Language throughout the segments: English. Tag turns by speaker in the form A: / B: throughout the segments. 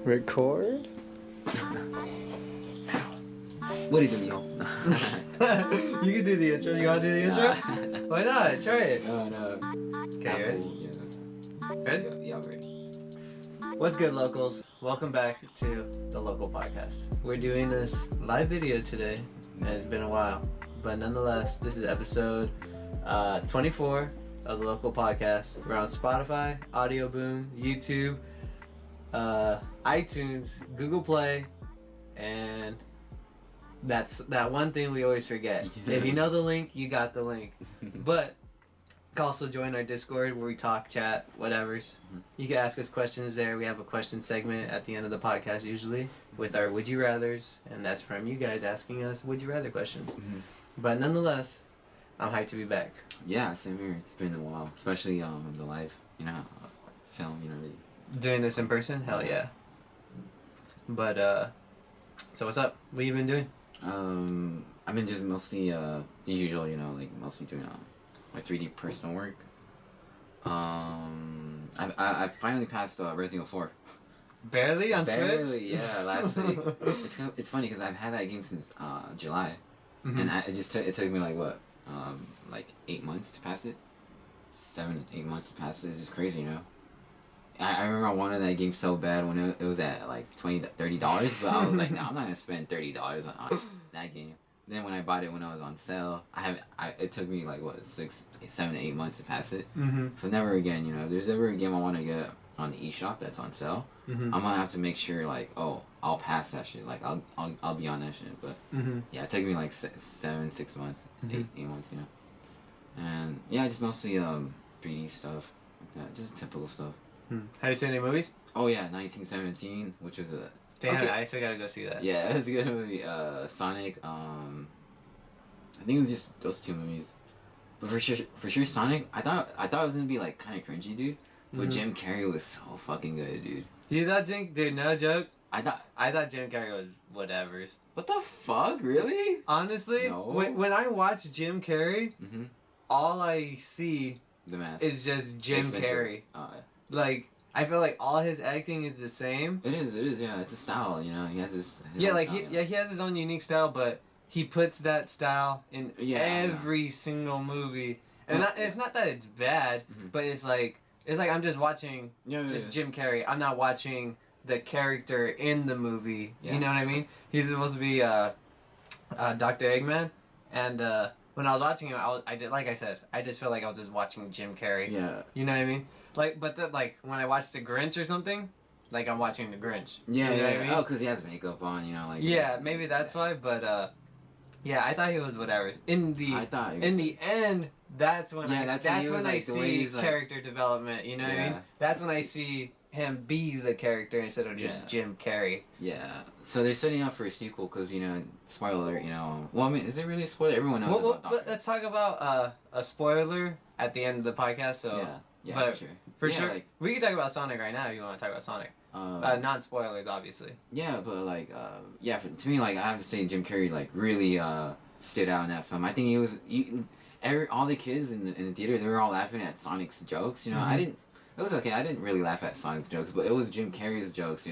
A: Record?
B: What do you do, yo?
A: You can do the intro. You want to do the intro?
B: Nah.
A: Why not? Try it.
B: No.
A: Okay, you ready?
B: Yeah.
A: Ready?
B: Yeah, I'm ready.
A: What's good, locals? Welcome back to the Local Podcast. We're doing this live video today, and it's been a while. But nonetheless, this is episode 24 of the Local Podcast. We're on Spotify, Audio Boom, YouTube, iTunes, Google Play, and that's that one thing we always forget. If you know the link, you got the link. But you can also join our Discord where we talk, chat, whatever's. You can ask us questions there. We have a question segment at the end of the podcast usually with our Would You Rathers, and that's from you guys asking us Would You Rather questions. But nonetheless, I'm hyped to be back.
B: Yeah, same here. It's been a while, especially the live, film.
A: Doing this in person? Hell yeah. But so what's up? What you been doing?
B: I've been just mostly the usual, mostly doing my 3D personal work. I finally passed Resident Evil 4.
A: Barely on Switch?
B: Barely, yeah, last week. It's funny because I've had that game since July, and it took me like 8 months to pass it. 7-8 months to pass it. It's just crazy, I remember I wanted that game so bad when it was at like $20-$30, but I was like, no, I'm not gonna spend $30 on that game. Then when I bought it when I was on sale, it took me like 7 to 8 months to pass it. So never again, if there's ever a game I want to get on the eShop that's on sale, I'm gonna have to make sure I'll pass that shit. Like I'll be on that shit. But yeah, it took me like 6 months, 8 months, And yeah, just mostly 3D stuff, like that, just typical stuff.
A: Have you seen any movies?
B: Oh yeah, 1917, which was a...
A: Damn, okay. I still gotta go see that.
B: Yeah, it was a good movie. Sonic, I think it was just those two movies. But for sure Sonic, I thought it was gonna be like kind of cringy, dude. But Jim Carrey was so fucking good, dude.
A: You thought dude, no joke?
B: I
A: thought Jim Carrey was whatevers.
B: What the fuck, really?
A: Honestly,
B: no.
A: when I watch Jim Carrey, all I see
B: the mask
A: is just Jim Carrey.
B: Oh, yeah.
A: Like, I feel like all his acting is the same.
B: It is, yeah. It's a style, he has his
A: yeah,
B: own
A: like
B: style,
A: he has his own unique style, but he puts that style in every single movie. And it's not that it's bad, but it's like I'm just watching Jim Carrey. I'm not watching the character in the movie. Yeah. You know what I mean? He's supposed to be Dr. Eggman, and when I was watching him, I just felt like I was just watching Jim Carrey.
B: Yeah.
A: You know what I mean? Like, but when I watch The Grinch or something, like I'm watching The Grinch.
B: Yeah,
A: you know what I mean?
B: Oh, because he has makeup on,
A: Yeah, maybe that's why. But yeah, I thought he was whatever. In the end, that's when I see character development. You know what I mean? That's when I see him be the character instead of just Jim Carrey.
B: Yeah. So they're setting up for a sequel because spoiler. Well, I mean, is it really a spoiler? Everyone knows about Doctor.
A: Let's talk about a spoiler at the end of the podcast. So
B: yeah,
A: but
B: for sure.
A: Like, we can talk about Sonic right now if you want to talk about Sonic. Non-spoilers, obviously.
B: Yeah, but to me, I have to say Jim Carrey really stood out in that film. I think he was all the kids in the theater, they were all laughing at Sonic's jokes. I didn't. It was okay. I didn't really laugh at Sonic's jokes, but it was Jim Carrey's jokes.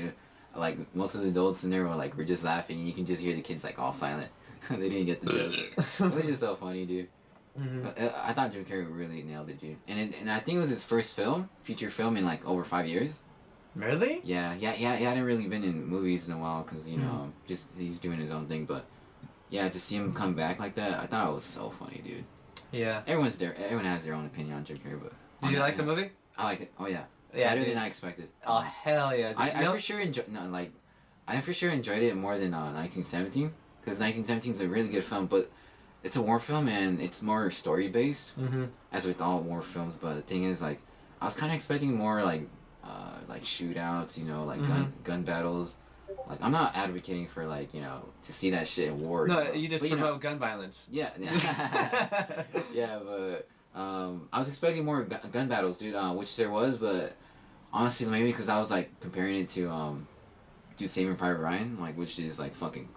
B: Like most of the adults in there were just laughing, and you can just hear the kids all silent. They didn't get the jokes. It was just so funny, dude. I thought Jim Carrey really nailed it, dude. And I think it was his first feature film in over 5 years.
A: Really?
B: Yeah. He hadn't really been in movies in a while because just he's doing his own thing. But yeah, to see him come back like that, I thought it was so funny, dude.
A: Yeah.
B: Everyone has their own opinion on Jim Carrey, but
A: did you like the movie?
B: I liked it. Oh yeah.
A: Yeah,
B: better than I expected.
A: Oh hell yeah!
B: I for sure enjoyed it more than 1917 because 1917 is a really good film, but it's a war film and it's more story based, as with all war films. But the thing is, I was kind of expecting more like shootouts, gun battles. I'm not advocating for to see that shit in war.
A: No, you just promote gun violence.
B: Yeah. Yeah, but I was expecting more gun battles, dude. Which there was, but honestly, maybe because I was comparing it to Saving Private Ryan, which is fucking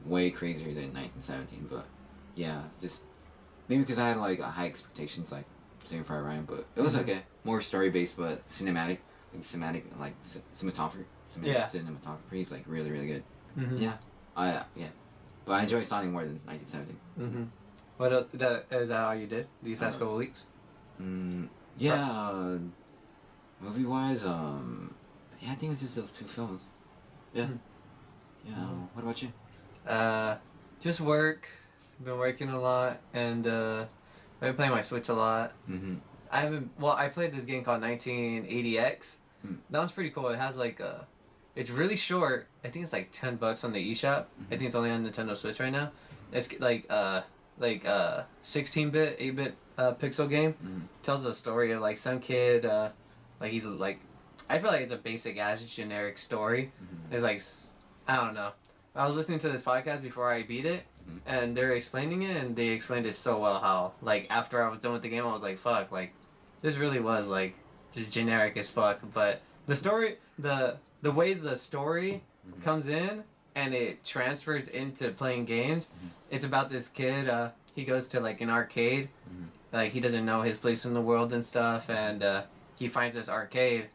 B: way crazier than 1917. But yeah, just maybe because I had high expectations Saving Private Ryan, but it was okay. More story based, but cinematography
A: Yeah.
B: cinematography is like really really good.
A: Mm-hmm.
B: Yeah, yeah, but I enjoy Sonic more than 1917.
A: Mm-hmm. What else, is that all you did these past couple weeks?
B: Yeah, movie wise, yeah, I think it's just those two films. Yeah, yeah. What about you?
A: Just work. Been working a lot, and I've been playing my Switch a lot.
B: Mm-hmm.
A: I played this game called 1980X. That one's pretty cool. It has like it's really short. I think it's like $10 on the eShop. I think it's only on Nintendo Switch right now. It's like 16-bit, 8-bit pixel game. Tells a story of like some kid, like he's like, I feel like it's a basic ass generic story. It's like, I don't know. I was listening to this podcast before I beat it, and they're explaining it, and they explained it so well how like after I was done with the game, I was like, fuck, like this really was like just generic as fuck. But the story, the way the story comes in and it transfers into playing games, it's about this kid. He goes to like an arcade, like he doesn't know his place in the world and stuff, and he finds this arcade,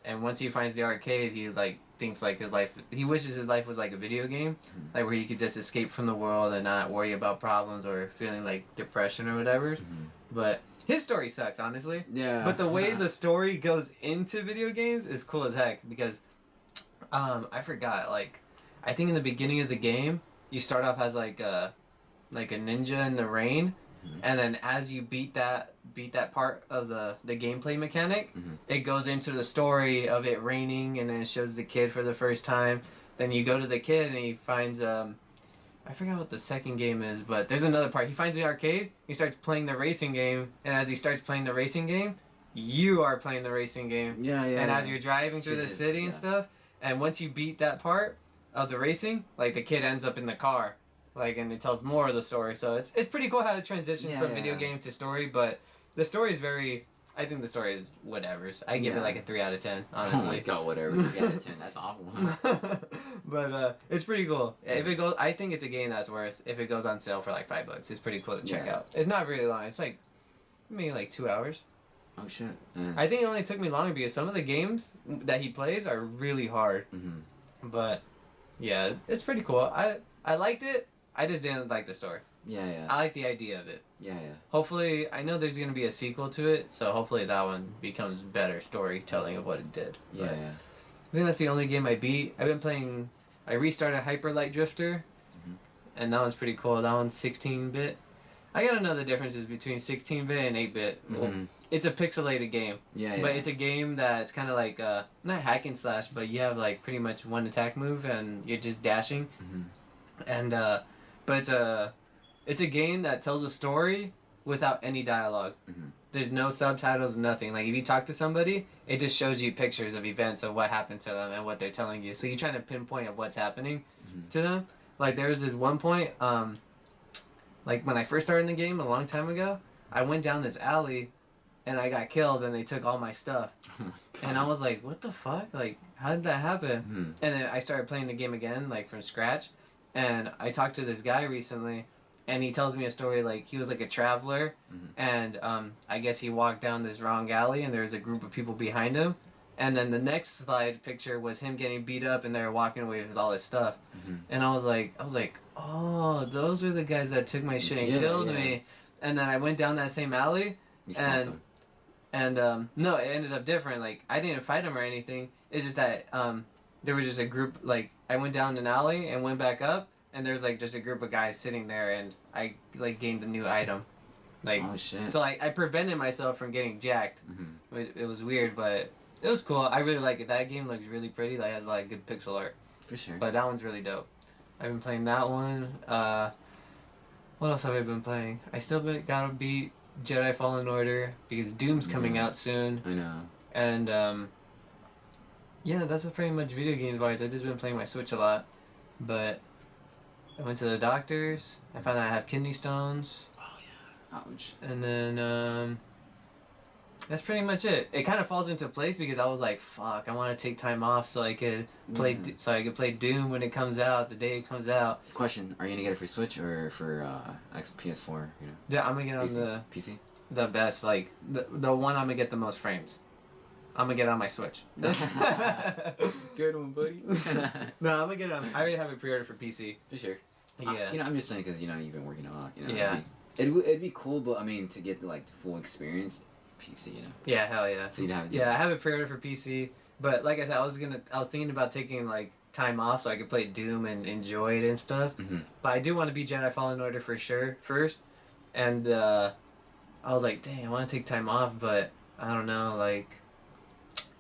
A: and once he finds the arcade, he like thinks like his life. He wishes his life was like a video game, like where he could just escape from the world and not worry about problems or feeling like depression or whatever. But his story sucks, honestly.
B: Yeah.
A: But the way the story goes into video games is cool as heck because, I forgot. Like, I think in the beginning of the game, you start off as like a ninja in the rain, and then as you beat that part of the gameplay mechanic, it goes into the story of it raining, and then it shows the kid for the first time. Then you go to the kid and he finds I forgot what the second game is, but there's another part. He finds the arcade, he starts playing the racing game, and as he starts playing the racing game, you are playing the racing game.
B: Yeah.
A: And as you're driving through the city and stuff, and once you beat that part of the racing, like the kid ends up in the car, like, and it tells more of the story. So it's pretty cool how it transitions from video game to story, but the story is very. I think the story is whatever's. I give it like a 3 out of 10, honestly.
B: Oh my god, whatever. 3 out of 10. That's awful.
A: But it's pretty cool. If it goes, I think it's a game that's worth. If it goes on sale for like $5, it's pretty cool to check out. It's not really long. It's like maybe like 2 hours.
B: Oh shit.
A: I think it only took me longer because some of the games that he plays are really hard. But yeah, it's pretty cool. I liked it. I just didn't like the story.
B: Yeah.
A: I like the idea of it.
B: Yeah.
A: Hopefully, I know there's going to be a sequel to it, so hopefully that one becomes better storytelling of what it did.
B: Yeah.
A: I think that's the only game I beat. I've been playing. I restarted Hyper Light Drifter, and that one's pretty cool. That one's 16-bit. I gotta know the differences between 16-bit and 8-bit. It's a pixelated game.
B: Yeah.
A: But it's a game that's kind of like not hack and slash, but you have like pretty much one attack move and you're just dashing. And but it's a game that tells a story without any dialogue. There's no subtitles, nothing. Like if you talk to somebody, it just shows you pictures of events of what happened to them and what they're telling you. So you're trying to pinpoint of what's happening to them. Like there was this one point, like when I first started in the game a long time ago, I went down this alley and I got killed and they took all my stuff. And I was like, what the fuck? Like, how did that happen? And then I started playing the game again, like from scratch. And I talked to this guy recently, and he tells me a story like he was like a traveler, and I guess he walked down this wrong alley, and there was a group of people behind him, and then the next slide picture was him getting beat up, and they were walking away with all his stuff, and I was like, oh, those are the guys that took my shit and killed me, and then I went down that same alley, and no, it ended up different. Like I didn't fight him or anything. It's just that there was just a group. Like I went down an alley and went back up. And there's like just a group of guys sitting there, and I like gained a new item, like
B: oh shit.
A: So like I prevented myself from getting jacked. It was weird, but it was cool. I really like it. That game looks really pretty. Like it has like good pixel art.
B: For sure.
A: But that one's really dope. I've been playing that one. What else have I been playing? I still gotta beat Jedi Fallen Order because Doom's coming out soon.
B: I know.
A: And yeah, that's pretty much video games wise. I've just been playing my Switch a lot, but. I went to the doctors. I found out I have kidney stones.
B: Oh yeah. Ouch.
A: And then that's pretty much it. It kind of falls into place because I was like, "Fuck, I want to take time off so I could play, play Doom when it comes out, the day it comes out."
B: Question: are you gonna get it for Switch or for PS4? You know.
A: Yeah, I'm gonna get
B: PC?
A: on
B: PC.
A: the best, like the one I'm gonna get the most frames. I'm gonna get it on my Switch.
B: Good one, buddy.
A: No, I'm gonna get it on. I already have it pre-ordered for PC.
B: For sure.
A: Yeah.
B: I'm just saying because you've been working on it.
A: Yeah.
B: It'd be cool, but I mean to get the full experience, PC.
A: Yeah, hell yeah.
B: So you'd have.
A: Yeah, I have it pre-ordered for PC, but like I said, I was thinking about taking like time off so I could play Doom and enjoy it and stuff.
B: Mm-hmm.
A: But I do want to be Jedi Fallen Order for sure first, and I was like, dang, I want to take time off, but I don't know, I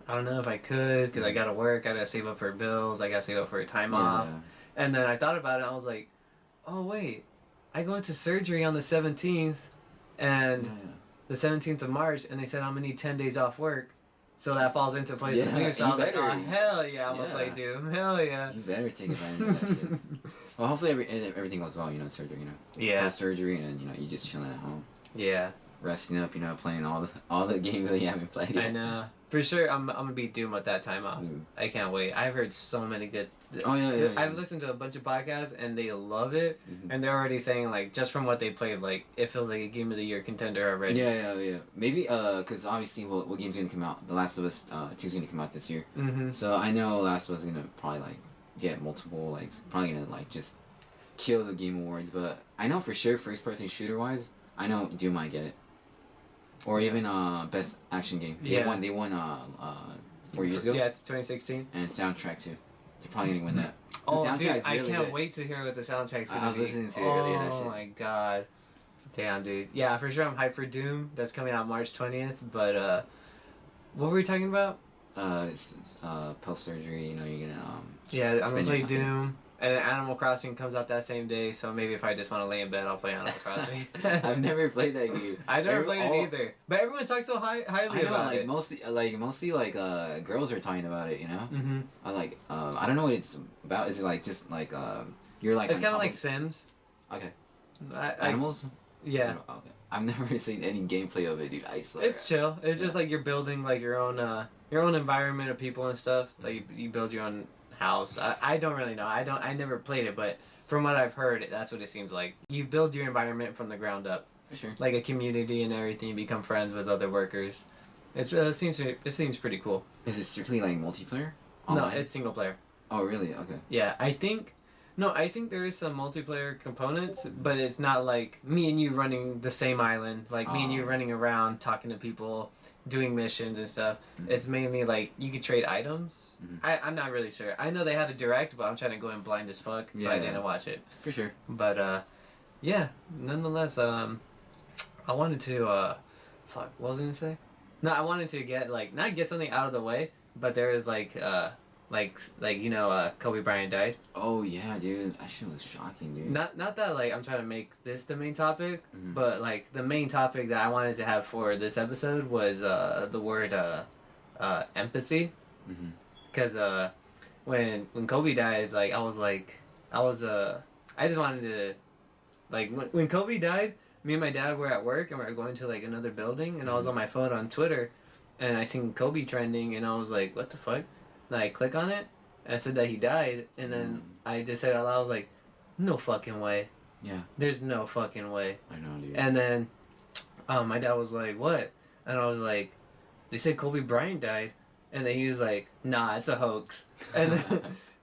A: don't know if I could because I gotta work, I gotta save up for bills, I gotta save up for time off, and then I thought about it, I was like, oh wait, I go into surgery on the 17th, and the 17th of March, and they said I'm gonna need 10 days off work. So that falls into place for Doom. So I was like, oh, hell yeah, I'm going to play Doom. Hell yeah.
B: You better take advantage of that shit. Well, hopefully everything goes well, surgery,
A: Yeah.
B: Have surgery, and then, you just chilling at home.
A: Yeah.
B: Resting up, playing all the games that you haven't played yet.
A: I know. For sure, I'm going to be Doom with that time off. I can't wait. I've heard so many good...
B: Oh, yeah.
A: I've listened to a bunch of podcasts, and they love it. Mm-hmm. And they're already saying, just from what they played, it feels like a Game of the Year contender already.
B: Yeah. Maybe, because obviously, what game's going to come out? The Last of Us 2 is going to come out this year.
A: Mm-hmm.
B: So I know Last of Us is going to probably, get multiple, it's probably going to, just kill the Game Awards. But I know for sure, first-person shooter-wise, I know Doom might get it. Or even best action game. They won 4 years ago.
A: Yeah, it's 2016.
B: And soundtrack too. They're probably gonna win that.
A: Oh, dude, I can't wait to hear what the soundtrack's gonna be.
B: I was listening to it earlier. That shit.
A: Oh my god, damn, dude. Yeah, for sure. I'm hyped for Doom. That's coming out March 20th. But what were we talking about?
B: It's post surgery. You're gonna
A: Yeah, I'm gonna play Doom. And then Animal Crossing comes out that same day, so maybe if I just want to lay in bed, I'll play Animal Crossing.
B: I've never played that game.
A: I never played it either, but everyone talks so highly about it.
B: Mostly girls are talking about it.
A: Mm-hmm.
B: I don't know what it's about. Is it just you're like?
A: It's kind of like Sims.
B: Okay.
A: Animals. Yeah.
B: Okay. I've never seen any gameplay of it, dude. I swear.
A: It's chill. It's just you're building your own environment of people and stuff. You build your own house. I don't really know. I never played it, but from what I've heard, that's what it seems like. You build your environment from the ground up.
B: For sure. Like
A: a community and everything. You become friends with other workers. It seems pretty cool.
B: Is it strictly multiplayer?
A: Online? No, it's single player.
B: Oh really? Okay.
A: Yeah, I think there is some multiplayer components, but it's not me and you running the same island, me and you running around talking to people, doing missions and stuff. Mm-hmm. It's mainly you could trade items. Mm-hmm. I'm not really sure. I know they had a direct, but I'm trying to go in blind as fuck, so I didn't watch it.
B: For sure.
A: But yeah, nonetheless, I wanted to what was I gonna say? No, I wanted to get not get something out of the way, but there is Kobe Bryant died.
B: Oh yeah, dude, that shit was shocking, dude.
A: Not that I'm trying to make this the main topic, but the main topic that I wanted to have for this episode was the word empathy, because when Kobe died, I just wanted to when Kobe died, me and my dad were at work and we were going to another building, and I was on my phone on Twitter, and I seen Kobe trending, and I was like, what the fuck? And I click on it, and I said that he died, and then I just said out loud, I was like, no fucking way.
B: Yeah.
A: There's no fucking way.
B: I know, dude.
A: And then my dad was like, what? And I was like, they said Kobe Bryant died. And then he was like, nah, it's a hoax. And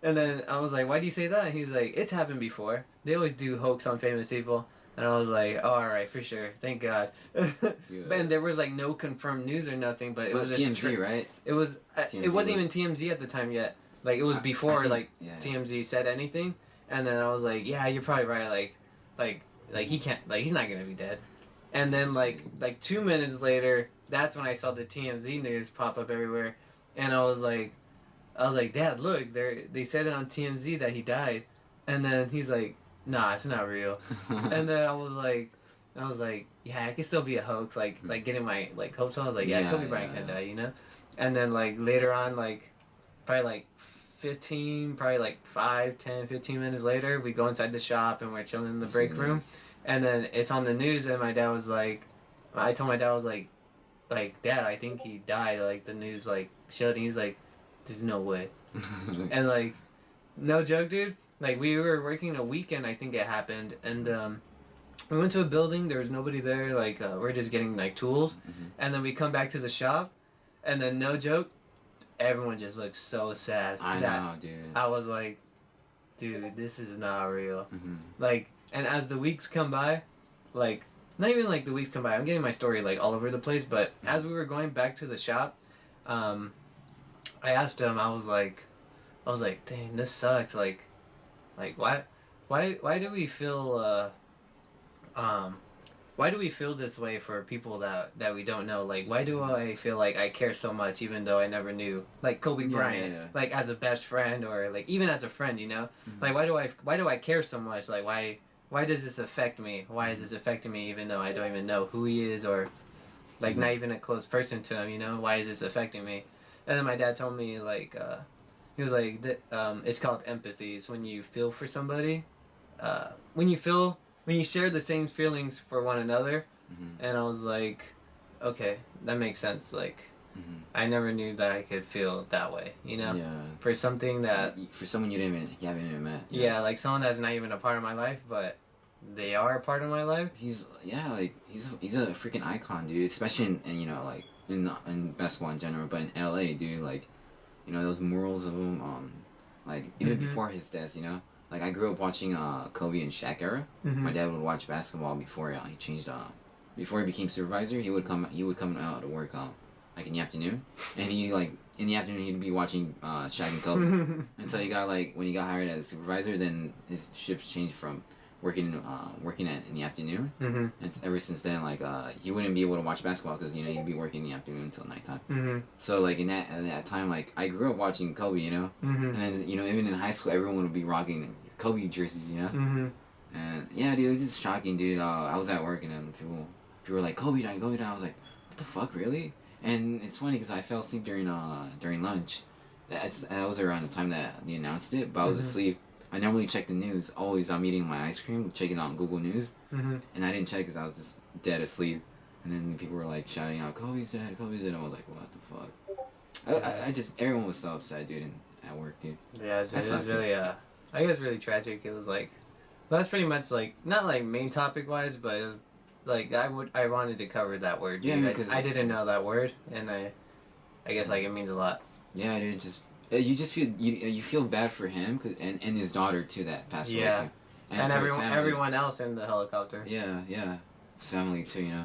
A: then I was like, why do you say that? And he was like, it's happened before. They always do hoax on famous people. And I was like, oh, all right, for sure. Thank God. And there was no confirmed news or nothing, but it was
B: TMZ, right?
A: It was. It wasn't even TMZ at the time yet. It was before TMZ said anything. And then I was like, yeah, you're probably right. He can't. He's not gonna be dead. And then 2 minutes later, that's when I saw the TMZ news pop up everywhere, and I was like, Dad, look, they said it on TMZ that he died, and then he's like, nah, it's not real. And then I was like, yeah, it could still be a hoax, getting my hopes on. I was like, yeah, Kobe Bryant can die, And then later on, probably 15 minutes later, we go inside the shop and we're chilling in the break room, and then it's on the news, and my dad was like, I told my dad, I was like, Dad, I think he died. The news showed, and he's like, there's no way. And no joke, dude. We were working a weekend, I think it happened, and we went to a building, there was nobody there, we're just getting tools, and then we come back to the shop, And then no joke, everyone just looked so sad.
B: I know, dude.
A: I was like, dude, this is not real.
B: Mm-hmm.
A: Like, and as the weeks come by, like, not even like the weeks come by, I'm getting my story like all over the place, but as we were going back to the shop, I asked him, I was like, dang, this sucks. Like why do we feel, why do we feel this way for people that we don't know? Like, why do I feel like I care so much even though I never knew? Like Kobe Bryant, like as a best friend or like even as a friend, you know?
B: Mm-hmm.
A: Like, why do I care so much? Like, why does this affect me? Why is this affecting me even though I don't even know who he is or like
B: Mm-hmm.
A: not even a close person to him, you know? Why is this affecting me? And then my dad told me like, he was like, it's called empathy. It's when you feel for somebody, when you share the same feelings for one another.
B: Mm-hmm.
A: And I was like, okay, that makes sense. Like,
B: Mm-hmm.
A: I never knew that I could feel that way, you know?
B: Yeah.
A: For something that,
B: For someone you haven't even met.
A: yeah, like someone that's not even a part of my life, but they are a part of my life.
B: He's a freaking icon, dude. Especially in you know, like in basketball in general, but in LA, dude, like, you know, those murals of him, like even before his death, you know. Like, I grew up watching Kobe and Shaq era.
A: Mm-hmm.
B: My dad would watch basketball before he changed. Before he became supervisor, he would come out to work like in the afternoon, and he like in the afternoon he'd be watching Shaq and Kobe until he got like when he got hired as supervisor. Then his shift changed from working in the afternoon.
A: Mm-hmm.
B: And ever since then, like he wouldn't be able to watch basketball because you know he'd be working in the afternoon until nighttime.
A: Mm-hmm.
B: So like at that time, like I grew up watching Kobe, you know,
A: Mm-hmm.
B: and then you know even in high school everyone would be rocking Kobe jerseys, you know.
A: Mm-hmm.
B: And yeah, dude, it was just shocking, dude. I was at work and then people were like, Kobe died, Kobe died. I was like, what the fuck, really? And it's funny because I fell asleep during lunch. That was around the time that they announced it, but I was asleep. I normally check the news. Always, I'm eating my ice cream, checking on Google News,
A: Mm-hmm.
B: and I didn't check because I was just dead asleep. And then people were like shouting out, "Kobe's dead, Kobe's dead." And I was like, "What the fuck?" I just everyone was so upset, dude, at work, dude.
A: Yeah, it
B: That
A: was
B: sucks.
A: really, I guess really tragic. It was like, well, that's pretty much like, not like main topic wise, but it was like, I wanted to cover that word.
B: Yeah,
A: dude.
B: because
A: I didn't know that word, and I guess like it means a lot.
B: Yeah, dude, you just feel you feel bad for him and his daughter too that passed away
A: Yeah.
B: too.
A: And
B: for his family.
A: everyone else in the helicopter.
B: Yeah, his family too, you know.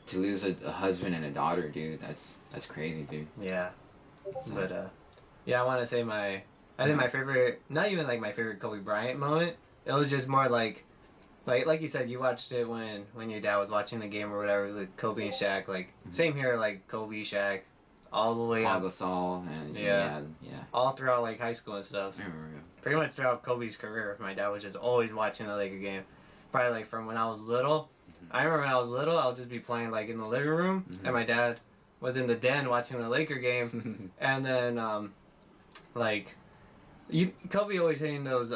B: To lose a husband and a daughter, dude, that's crazy, dude.
A: Yeah.
B: So,
A: But yeah, I want to say I think my favorite, not even like my favorite Kobe Bryant moment. It was just more like you said, you watched it when your dad was watching the game or whatever, like Kobe and Shaq. Like same here, like Kobe, Shaq, all the way
B: Paul
A: up,
B: Gasol and
A: Yeah.
B: yeah.
A: all throughout like high school and stuff.
B: I remember.
A: Pretty much throughout Kobe's career, my dad was just always watching the Laker game. Probably like from when I was little. I remember when I was little, I would just be playing like in the living room, and my dad was in the den watching the Laker game, and then like Kobe always hitting those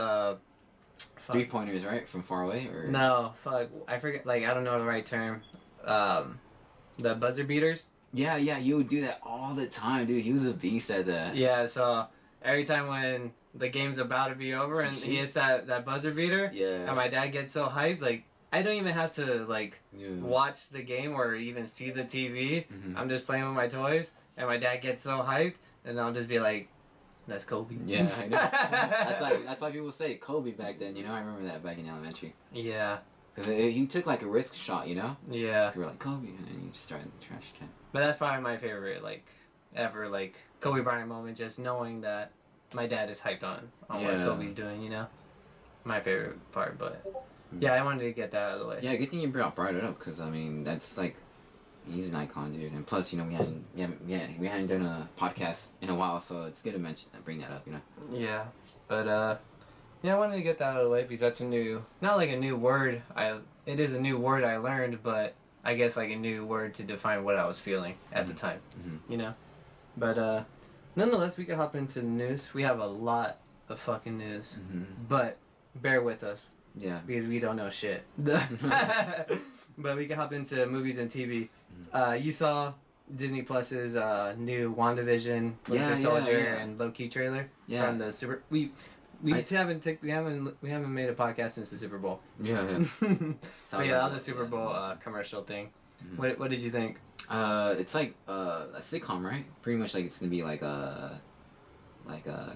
B: 3-pointers, right, from far away, or
A: no, fuck, I forget, like I don't know the right term, the buzzer beaters.
B: Yeah, he would do that all the time, dude. He was a beast at that.
A: Yeah, so every time when the game's about to be over and he hits that buzzer beater,
B: Yeah.
A: and my dad gets so hyped, like I don't even have to like
B: Yeah.
A: watch the game or even see the TV.
B: Mhm.
A: I'm just playing with my toys, and my dad gets so hyped, and I'll just be like, "That's Kobe."
B: Yeah, I know. That's why people say Kobe back then. You know, I remember that back in elementary.
A: Yeah,
B: Because he took like a risk shot, you know.
A: yeah.
B: You were like Kobe, and then you just throw it in the trash can.
A: But that's probably my favorite, like, ever, like, Kobe Bryant moment, just knowing that my dad is hyped on what
B: Yeah.
A: Kobe's doing, you know? My favorite part, but, yeah, I wanted to get that out of the way.
B: Yeah, good thing you brought it up, because I mean that's like, he's an icon, dude. And plus, you know, we hadn't done a podcast in a while, so it's good to bring that up, you know.
A: Yeah, but, yeah, I wanted to get that out of the way, because that's not like a new word, it is a new word I learned, but I guess like a new word to define what I was feeling at the time, you know? But, nonetheless, we can hop into the news. We have a lot of fucking news, but bear with us.
B: Yeah.
A: Because we don't know shit. But we can hop into movies and TV. You saw Disney Plus's new WandaVision, Winter Soldier, and Loki trailer from the Super. We haven't made a podcast since the Super Bowl.
B: Yeah.
A: But yeah, that was a Super Bowl commercial thing. What did you think?
B: It's like a sitcom, right? Pretty much like it's gonna be like a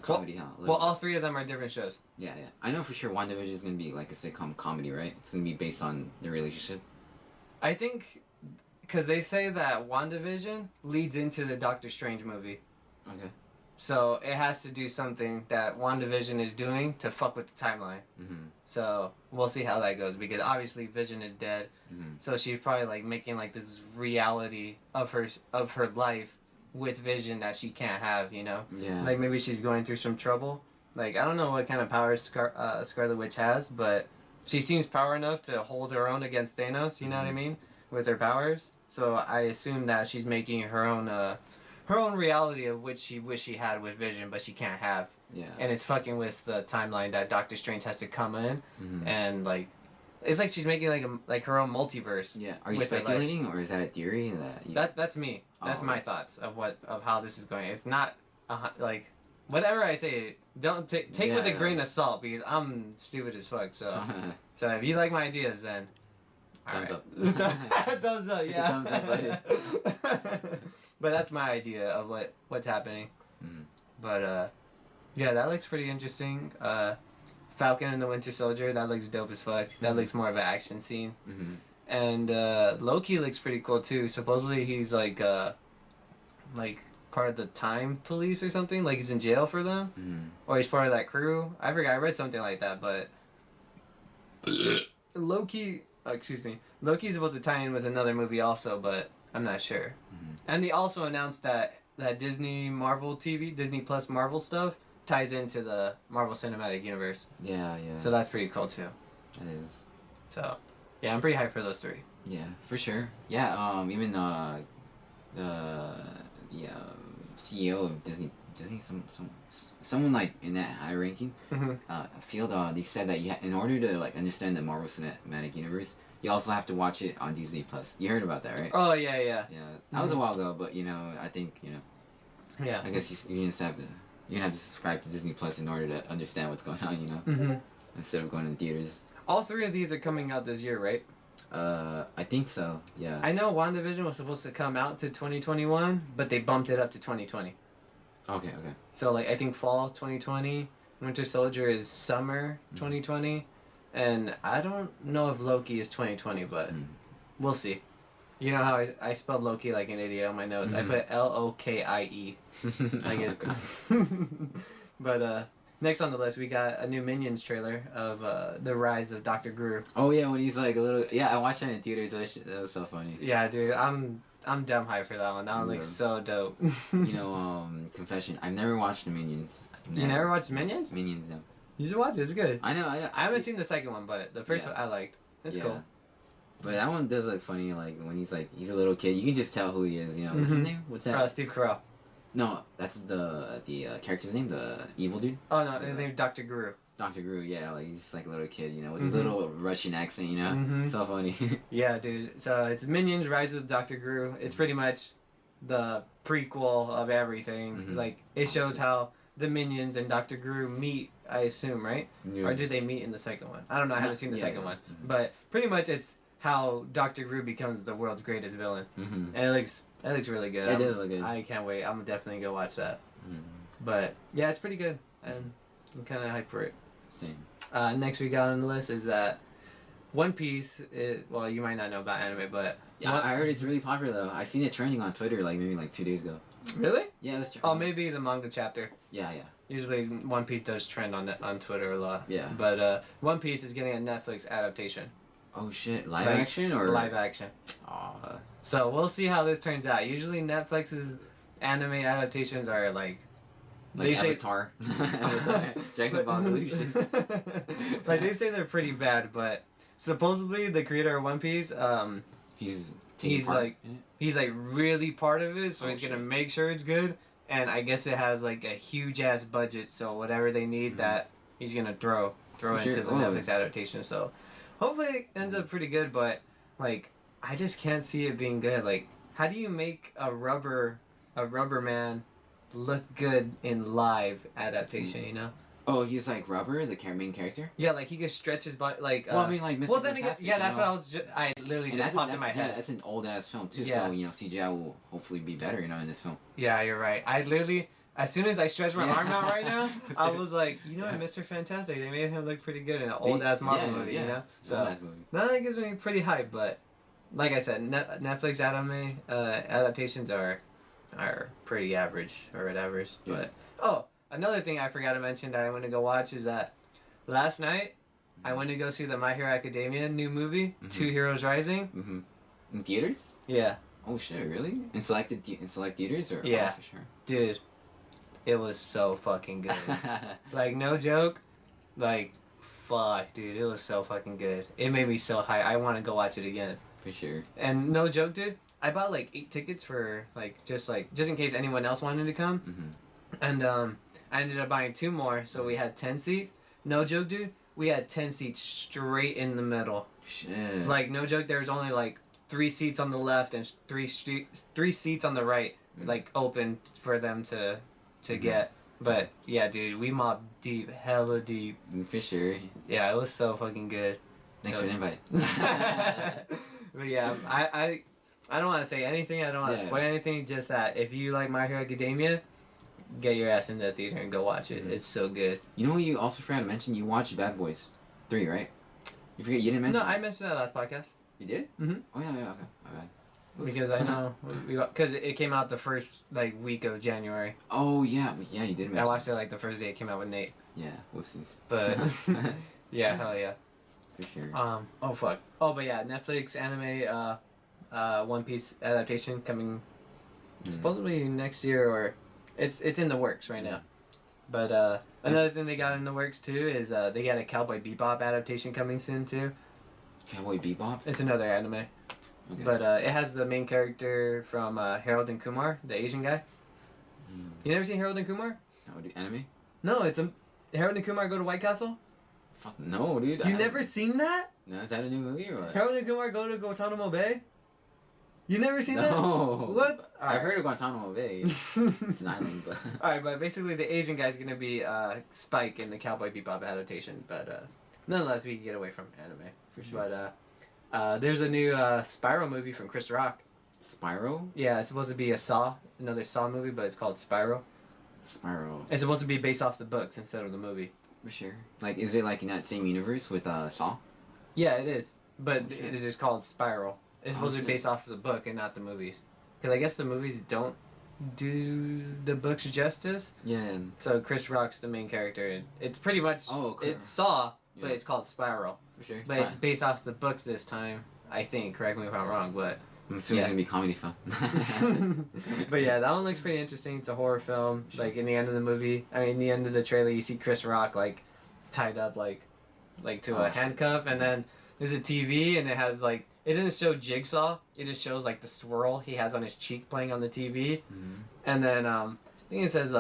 B: comedy.
A: Well, all three of them are different shows.
B: Yeah, yeah. I know for sure WandaVision is gonna be like a sitcom comedy, right? It's gonna be based on their relationship.
A: I think because they say that WandaVision leads into the Doctor Strange movie.
B: Okay.
A: So it has to do something that WandaVision is doing to fuck with the timeline.
B: Mm-hmm.
A: So we'll see how that goes because obviously Vision is dead.
B: Mm-hmm.
A: So she's probably like making like this reality of her life with Vision that she can't have, you know?
B: Yeah.
A: Like maybe she's going through some trouble. Like I don't know what kind of powers Scarlet Witch has, but she seems power enough to hold her own against Thanos, you know what I mean? With her powers. So I assume that she's making her own reality of which she wish she had with Vision, but she can't have.
B: Yeah.
A: And it's fucking with the timeline that Doctor Strange has to come in,
B: Mm-hmm.
A: and like, it's like she's making like her own multiverse.
B: Yeah. Are you
A: with her, like-
B: speculating, or is that a theory that? You...
A: That's me. That's
B: Oh,
A: my
B: okay.
A: thoughts of how this is going. It's not like whatever I say. Don't take with a
B: Yeah.
A: grain of salt because I'm stupid as fuck. So if you like my ideas, then
B: Thumbs
A: alright. Thumbs up. Yeah.
B: Thumbs up, buddy.
A: But that's my idea of what's happening.
B: Mhm.
A: But yeah, that looks pretty interesting. Falcon and the Winter Soldier, that looks dope as fuck. That
B: Mhm.
A: looks more of an action scene.
B: Mm-hmm.
A: And Loki looks pretty cool too. Supposedly he's like part of the time police or something. Like he's in jail for them,
B: Mm-hmm.
A: or he's part of that crew. I forgot. I read something like that. But Loki, excuse me, Loki's supposed to tie in with another movie also, but I'm not sure.
B: Mhm.
A: And they also announced that Disney Marvel TV, Disney Plus Marvel stuff ties into the Marvel Cinematic Universe.
B: Yeah, yeah.
A: So that's pretty cool too.
B: It is.
A: So yeah, I'm pretty hyped for those three.
B: Yeah, for sure. Yeah, even the CEO of Disney, someone like in that high ranking
A: Mm-hmm.
B: field, they said that in order to like understand the Marvel Cinematic Universe, you also have to watch it on Disney Plus. You heard about that, right?
A: Oh yeah, yeah,
B: Yeah, that was a while ago, but I think
A: yeah.
B: I guess you're gonna have to subscribe to Disney Plus in order to understand what's going on,
A: Mm-hmm.
B: instead of going to the theaters.
A: All three of these are coming out this year, right?
B: I think so. Yeah.
A: I know WandaVision was supposed to come out to 2021, but they bumped it up to 2020.
B: Okay. Okay.
A: So like I think fall 2020, Winter Soldier is summer 2020, and I don't know if Loki is 2020, but we'll see. You know how I spelled Loki like an idiot on my notes. I put Lokie. Like it. But next on the list we got a new Minions trailer of the rise of Dr. Gru.
B: Oh yeah, when he's like a little. Yeah, I watched that in theaters. That was so funny.
A: Yeah, dude, I'm dumb hyped for that one. That one looks so dope.
B: Confession. I've never watched the Minions.
A: You never watched Minions?
B: Minions, no.
A: You should watch it. It's good.
B: I know.
A: I haven't seen the second one, but the first one I liked. It's cool.
B: But that one does look funny. Like when he's a little kid, you can just tell who he is. What's his name? What's that?
A: Steve Carell.
B: No, that's the character's name, the evil dude.
A: Oh no, his name's Dr. Gru.
B: Dr. Gru, yeah, like he's just like a little kid, with his little Russian accent, So funny.
A: Yeah, dude. So it's Minions: Rise of Dr. Gru. It's pretty much the prequel of everything.
B: Mhm.
A: Like it shows how the Minions and Dr. Gru meet. I assume, right?
B: Yeah.
A: Or did they meet in the second one? I don't know. I haven't seen the second one.
B: Mhm.
A: But pretty much it's how Dr. Gru becomes the world's greatest villain,
B: Mhm.
A: and it looks really good.
B: It does look good.
A: I can't wait. I'm definitely go watch that.
B: Mhm.
A: But yeah, it's pretty good, and I'm kind of hyped for it.
B: Same.
A: Next we got on the list is that One Piece. Well, you might not know about anime, but
B: Yeah, I heard it's really popular though. I seen it trending on Twitter maybe 2 days ago.
A: really?
B: Yeah, it was trending.
A: Oh, maybe the manga chapter.
B: Yeah.
A: Usually One Piece does trend on Twitter a lot.
B: Yeah.
A: But One Piece is getting a Netflix adaptation.
B: Oh shit! Live
A: Like,
B: action or
A: live action?
B: Aw.
A: So we'll see how this turns out. Usually Netflix's anime adaptations are like they say
B: Avatar. Avatar. Dragon Ball Evolution.
A: like they say they're pretty bad, but supposedly the creator of One Piece,
B: He's taking
A: he's
B: part
A: like
B: in it?
A: he's like really part of it, so
B: Oh,
A: he's gonna
B: shit.
A: make sure it's good. And I guess it has like a huge ass budget, so whatever they need, that he's gonna throw
B: For
A: into
B: sure.
A: the
B: Oh.
A: Netflix adaptation. So hopefully it ends up pretty good, but like I just can't see it being good. Like, how do you make a rubber man look good in live adaptation? You know?
B: Oh, he's like Rubber, the main character.
A: Yeah, like he could stretch his body. Like
B: Well, I mean, like Mr.
A: well, then again,
B: Fantastic,
A: yeah, that's
B: you know?
A: what I literally
B: And
A: just popped in my head.
B: That's an old ass film too.
A: Yeah.
B: So CGI will hopefully be better, in this film.
A: Yeah, you're right. I literally, as soon as I stretched my
B: Yeah.
A: arm out right now, I was like, what, Mr. Fantastic, they made him look pretty good in an old ass Marvel movie, you know? So
B: Old-ass movie.
A: that gives me pretty hype, but like I said, Netflix anime adaptations are pretty average or whatever.
B: Yeah.
A: But another thing I forgot to mention that I went to go watch is that last night I went to go see the My Hero Academia new movie, Two Heroes Rising.
B: Mm-hmm. In theaters?
A: Yeah.
B: Oh shit! Really? In select theaters or?
A: Yeah.
B: Oh, for sure.
A: Dude, it was so fucking good. Like, no joke. Like, fuck, dude, it was so fucking good. It made me so high. I want to go watch it again.
B: For sure.
A: And no joke, dude. I bought like 8 tickets for just in case anyone else wanted to come.
B: Mm-hmm.
A: And I ended up buying 2 more, so we had 10 seats. No joke, dude. We had 10 seats straight in the middle.
B: Shit.
A: Like, no joke. There was only like 3 seats on the left and 3 seats on the right, like open for them to get. But yeah, dude, we mobbed deep, hella deep.
B: For sure.
A: Yeah, it was so fucking good.
B: Thanks for the invite.
A: But yeah, I don't want to say anything. I don't want to spoil anything. Just that if you like My Hero Academia, get your ass in that theater and go watch it. It's so good.
B: You know what you also forgot to mention? You watched Bad Boys 3, right? You didn't mention.
A: No, I mentioned that last podcast.
B: You did?
A: Mm-hmm.
B: Oh yeah, okay, my bad.
A: Because I know because it came out the first week of January.
B: Oh yeah, you did mention.
A: I watched it the first day it came out with Nate.
B: Yeah, whoopsies.
A: But yeah, hell yeah.
B: For sure.
A: Oh fuck. Oh, but yeah, Netflix anime One Piece adaptation coming supposedly next year, or it's in the works right now. But another thing they got in the works too is they got a Cowboy Bebop adaptation coming soon too.
B: Cowboy Bebop?
A: It's another anime. Okay. But it has the main character from Harold and Kumar, the Asian guy. You never seen Harold and Kumar?
B: Oh, the anime?
A: No, it's Harold and Kumar go to White Castle.
B: Fuck no, dude.
A: You never seen that?
B: No, is that a new movie or what?
A: Harold and Kumar go to Guantanamo Bay. You never seen that?
B: No.
A: What?
B: I've heard of Guantanamo Bay. It's an island, but.
A: Alright, but basically the Asian guy's gonna be Spike in the Cowboy Bebop adaptation, but nonetheless we can get away from anime.
B: For sure.
A: But there's a new Spyro movie from Chris Rock.
B: Spyro?
A: Yeah, it's supposed to be another Saw movie, but it's called Spyro.
B: Spyro.
A: It's supposed to be based off the books instead of the movie.
B: For sure. Like, is it like in that same universe with Saw?
A: Yeah, it is. But it is just called Spiral. It's supposed to be based off the book and not the movies. Because I guess the movies don't do the books justice.
B: Yeah.
A: So Chris Rock's the main character. And it's pretty much... It's Saw, but it's called Spiral.
B: For sure.
A: But it's based off the books this time, I think. Correct me if I'm wrong, but...
B: I'm assuming it's going to be comedy film.
A: But yeah, that one looks pretty interesting. It's a horror film. Sure. Like, in the end of the movie... in the end of the trailer, you see Chris Rock, tied up, to a handcuff. And then there's a TV, and it has, it doesn't show Jigsaw. It just shows, the swirl he has on his cheek playing on the TV.
B: Mm-hmm.
A: And then, I think it says,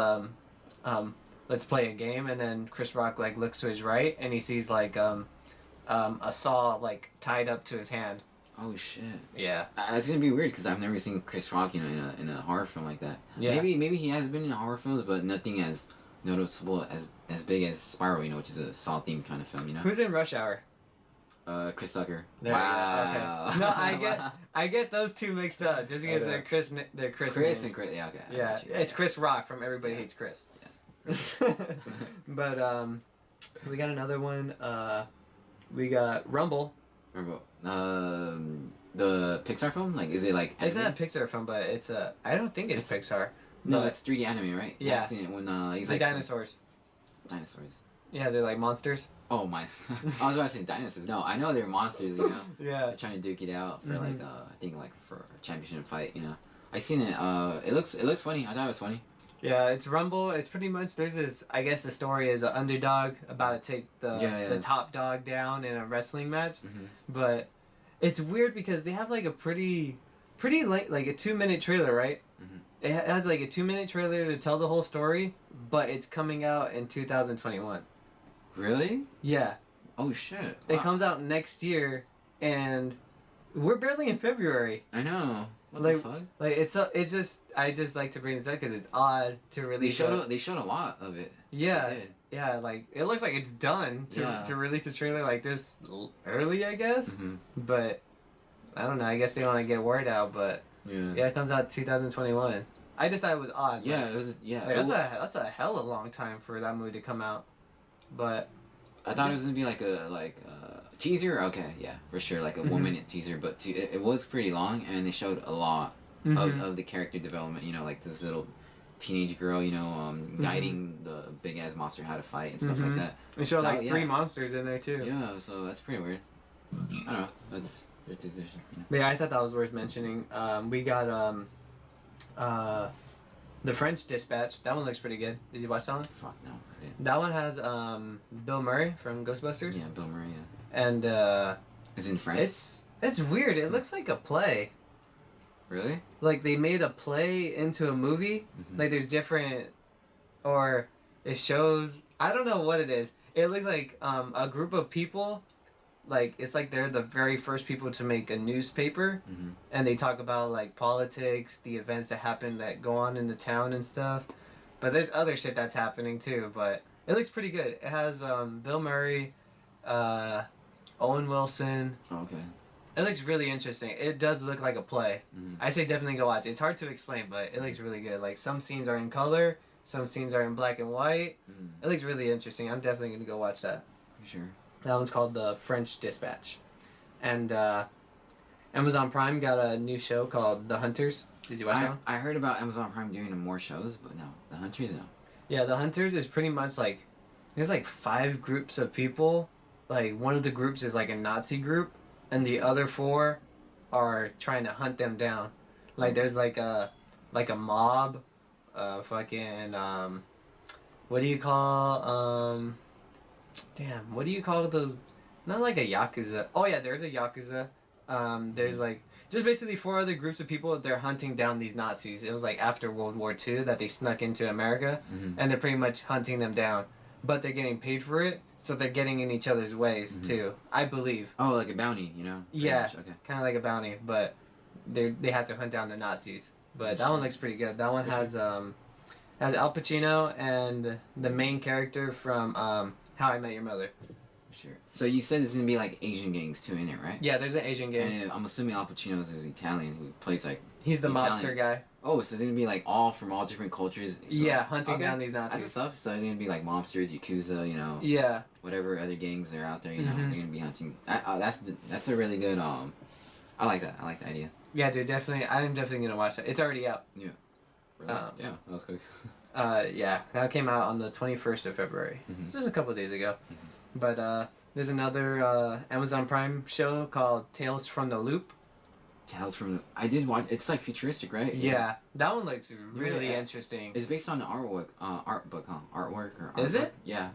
A: let's play a game. And then Chris Rock, looks to his right, and he sees, a saw, tied up to his hand.
B: Oh shit!
A: Yeah,
B: it's gonna be weird because I've never seen Chris Rock, in a horror film like that. Yeah. Maybe he has been in horror films, but nothing as noticeable as big as Spyro, which is a Saw themed kind of film,
A: Who's in Rush Hour?
B: Chris Tucker.
A: There wow. Okay. No, I get those two mixed up just because they're Chris. They're Chris.
B: Chris and Chris. Yeah. Okay.
A: Yeah, it's Chris Rock from Everybody Hates Chris. Yeah. But we got another one. We got Rumble.
B: The Pixar film? Is it like...
A: It's not a Pixar film, but it's a... I don't think it's Pixar.
B: No, it's 3D anime, right?
A: Yeah.
B: I've seen it when he's
A: like dinosaurs.
B: Dinosaurs.
A: Yeah, they're like monsters.
B: Oh my... I was about to say dinosaurs. No, I know they're monsters,
A: Yeah.
B: They're trying to duke it out for I think for a championship fight, I seen it. It looks funny. I thought it was funny.
A: Yeah, it's Rumble. It's pretty much, there's this, I guess the story is an underdog about to take the top dog down in a wrestling match.
B: Mm-hmm.
A: But it's weird because they have a pretty late, a 2-minute trailer, right?
B: Mm-hmm.
A: It has a 2-minute trailer to tell the whole story, but it's coming out in 2021.
B: Really?
A: Yeah.
B: Oh shit. Wow.
A: It comes out next year, and we're barely in February.
B: I know. What
A: like,
B: the fuck?
A: like it's just I just like to bring this up because it's odd to release.
B: They showed a lot of it.
A: Yeah,
B: They did.
A: yeah. Like it looks like it's done to release a trailer like this early, I guess.
B: Mm-hmm.
A: But I don't know. I guess they want to get word out. But yeah, it comes out 2021. I just thought it was odd.
B: Yeah,
A: like,
B: it was. Yeah,
A: like, that's a hella long time for that movie to come out. But
B: I thought it was gonna be like a teaser. Okay, yeah, for sure, like a 1 minute teaser. But it was pretty long, and they showed a lot of the character development. You know, like this little teenage girl, you know, guiding the big ass monster how to fight and stuff like that.
A: They showed like 3 monsters in there too.
B: Yeah, so that's pretty weird. I don't know. That's their decision. You know?
A: But yeah, I thought that was worth mentioning. We got The French Dispatch. That one looks pretty good. Did you watch that one?
B: Fuck no, I didn't.
A: That one has Bill Murray from Ghostbusters.
B: Yeah, Bill Murray. Yeah.
A: And
B: Is it in France?
A: It's weird. It looks like a play.
B: Really?
A: Like they made a play into a movie. Like there's different, or it shows. I don't know what it is. It looks like a group of people. Like it's like they're the very first people to make a newspaper, and they talk about like politics, the events that happen that go on in the town and stuff. But there's other shit that's happening too. But it looks pretty good. It has Bill Murray, Owen Wilson.
B: Oh, okay.
A: It looks really interesting. It does look like a play. I say definitely go watch it. It's hard to explain, but it looks really good. Like some scenes are in color, some scenes are in black and white. It looks really interesting. I'm definitely gonna go watch that.
B: For sure.
A: That one's called The French Dispatch. And Amazon Prime got a new show called The Hunters. Did you watch that one?
B: I heard about Amazon Prime doing more shows, but no. The Hunters, no.
A: Yeah, The Hunters is pretty much like, there's like 5 groups of people. Like one of the groups is like a Nazi group, and the other 4 are trying to hunt them down. Like there's like a mob, fucking what do you call what do you call those? Not like a yakuza. Oh yeah, there's a yakuza. There's like just basically 4 other groups of people. They're hunting down these Nazis. It was like after World War II that they snuck into America, and they're pretty much hunting them down. But they're getting paid for it, so they're getting in each other's ways too. I believe.
B: Oh, like a bounty, you know?
A: Yeah,
B: okay.
A: Kind of like a bounty, but they have to hunt down the Nazis. But that one looks pretty good. That one has Al Pacino and the main character from How I Met Your Mother.
B: Sure. So you said there's gonna be like Asian gangs too in it, right?
A: Yeah, there's an Asian gang.
B: And I'm assuming Al Pacino is Italian, who plays like.
A: He's the
B: Italian.
A: mobster guy.
B: Oh, so it's gonna be like all from all different cultures.
A: Yeah, hunting down these Nazis.
B: That's the stuff. So they're gonna be like mobsters, yakuza, you know.
A: Yeah.
B: Whatever other gangs are out there, you know, they're gonna be hunting. That's a really good. I like that. I like the idea.
A: Yeah, dude, definitely. I'm definitely gonna watch it. It's already out.
B: Yeah. Really? Yeah, that was quick.
A: Yeah, that came out on the 21st of February. So just a couple of days ago. But there's another Amazon Prime show called Tales from the Loop.
B: Tales from the... I did watch... It's like futuristic, right?
A: Yeah, that one looks really interesting.
B: It's based on the art book, huh? Artwork or artwork.
A: Is it?
B: Yeah.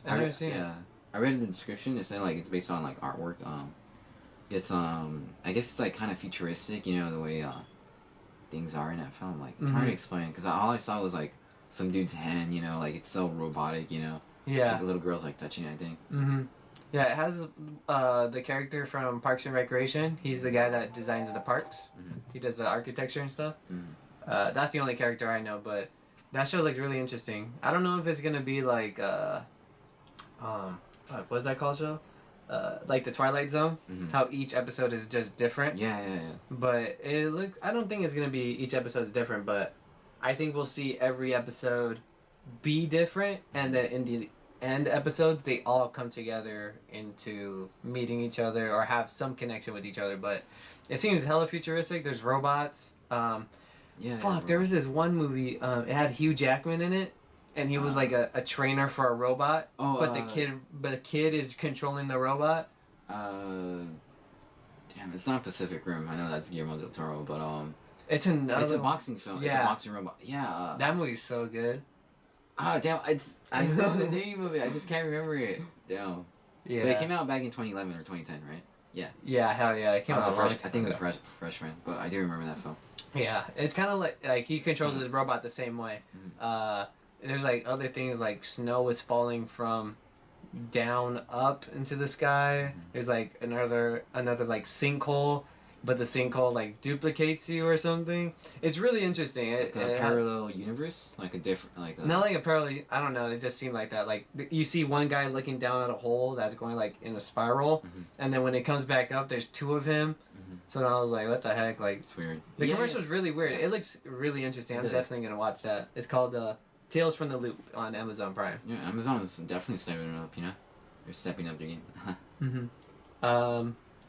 A: I've never seen it.
B: Yeah. I read in the description, it said like it's based on like artwork. It's I guess it's like kind of futuristic, you know, the way things are in that film. Like it's hard to explain because all I saw was like some dude's hand, you know, like it's so robotic, you know.
A: Yeah.
B: Like, the little girl's like touching it, I think.
A: Yeah, it has the character from Parks and Recreation. He's the guy that designs the parks. He does the architecture and stuff. That's the only character I know, but that show looks really interesting. I don't know if it's gonna be like what's that called show? Like the Twilight Zone, how each episode is just different.
B: Yeah.
A: But it looks. I don't think it's gonna be each episode is different, but I think we'll see every episode be different, and then in the end episodes they all come together into meeting each other or have some connection with each other. But it seems hella futuristic. There's robots. There was this one movie. It had Hugh Jackman in it. And he was like a trainer for a robot, but the kid is controlling the robot.
B: Damn, it's not Pacific Rim. I know that's Guillermo del Toro, but
A: it's a
B: boxing film.
A: Yeah.
B: It's a boxing robot. Yeah.
A: That movie's so good.
B: Damn! I know the name of it. I just can't remember it. Damn.
A: Yeah.
B: But it came out back in 2011 or 2010, right? Yeah.
A: Yeah, hell yeah! It came out.
B: I think it was Freshman, but I do remember that film.
A: Yeah, it's kind of like he controls his robot the same way. There's like other things like snow is falling from down up into the sky. There's like another like sinkhole. but the sinkhole like duplicates you or something. It's really interesting.
B: Like a parallel universe, like a different, like a...
A: Not like a parallel. I don't know. It just seemed like that. Like you see one guy looking down at a hole that's going like in a spiral, and then when it comes back up, there's two of him. So then I was like, what the heck? Like,
B: it's weird.
A: The commercial's really weird. Yeah. It looks really interesting. I'm definitely gonna watch that. It's called Tales from the Loop on Amazon Prime.
B: Yeah, Amazon's definitely stepping it up. You know, they're stepping up their game.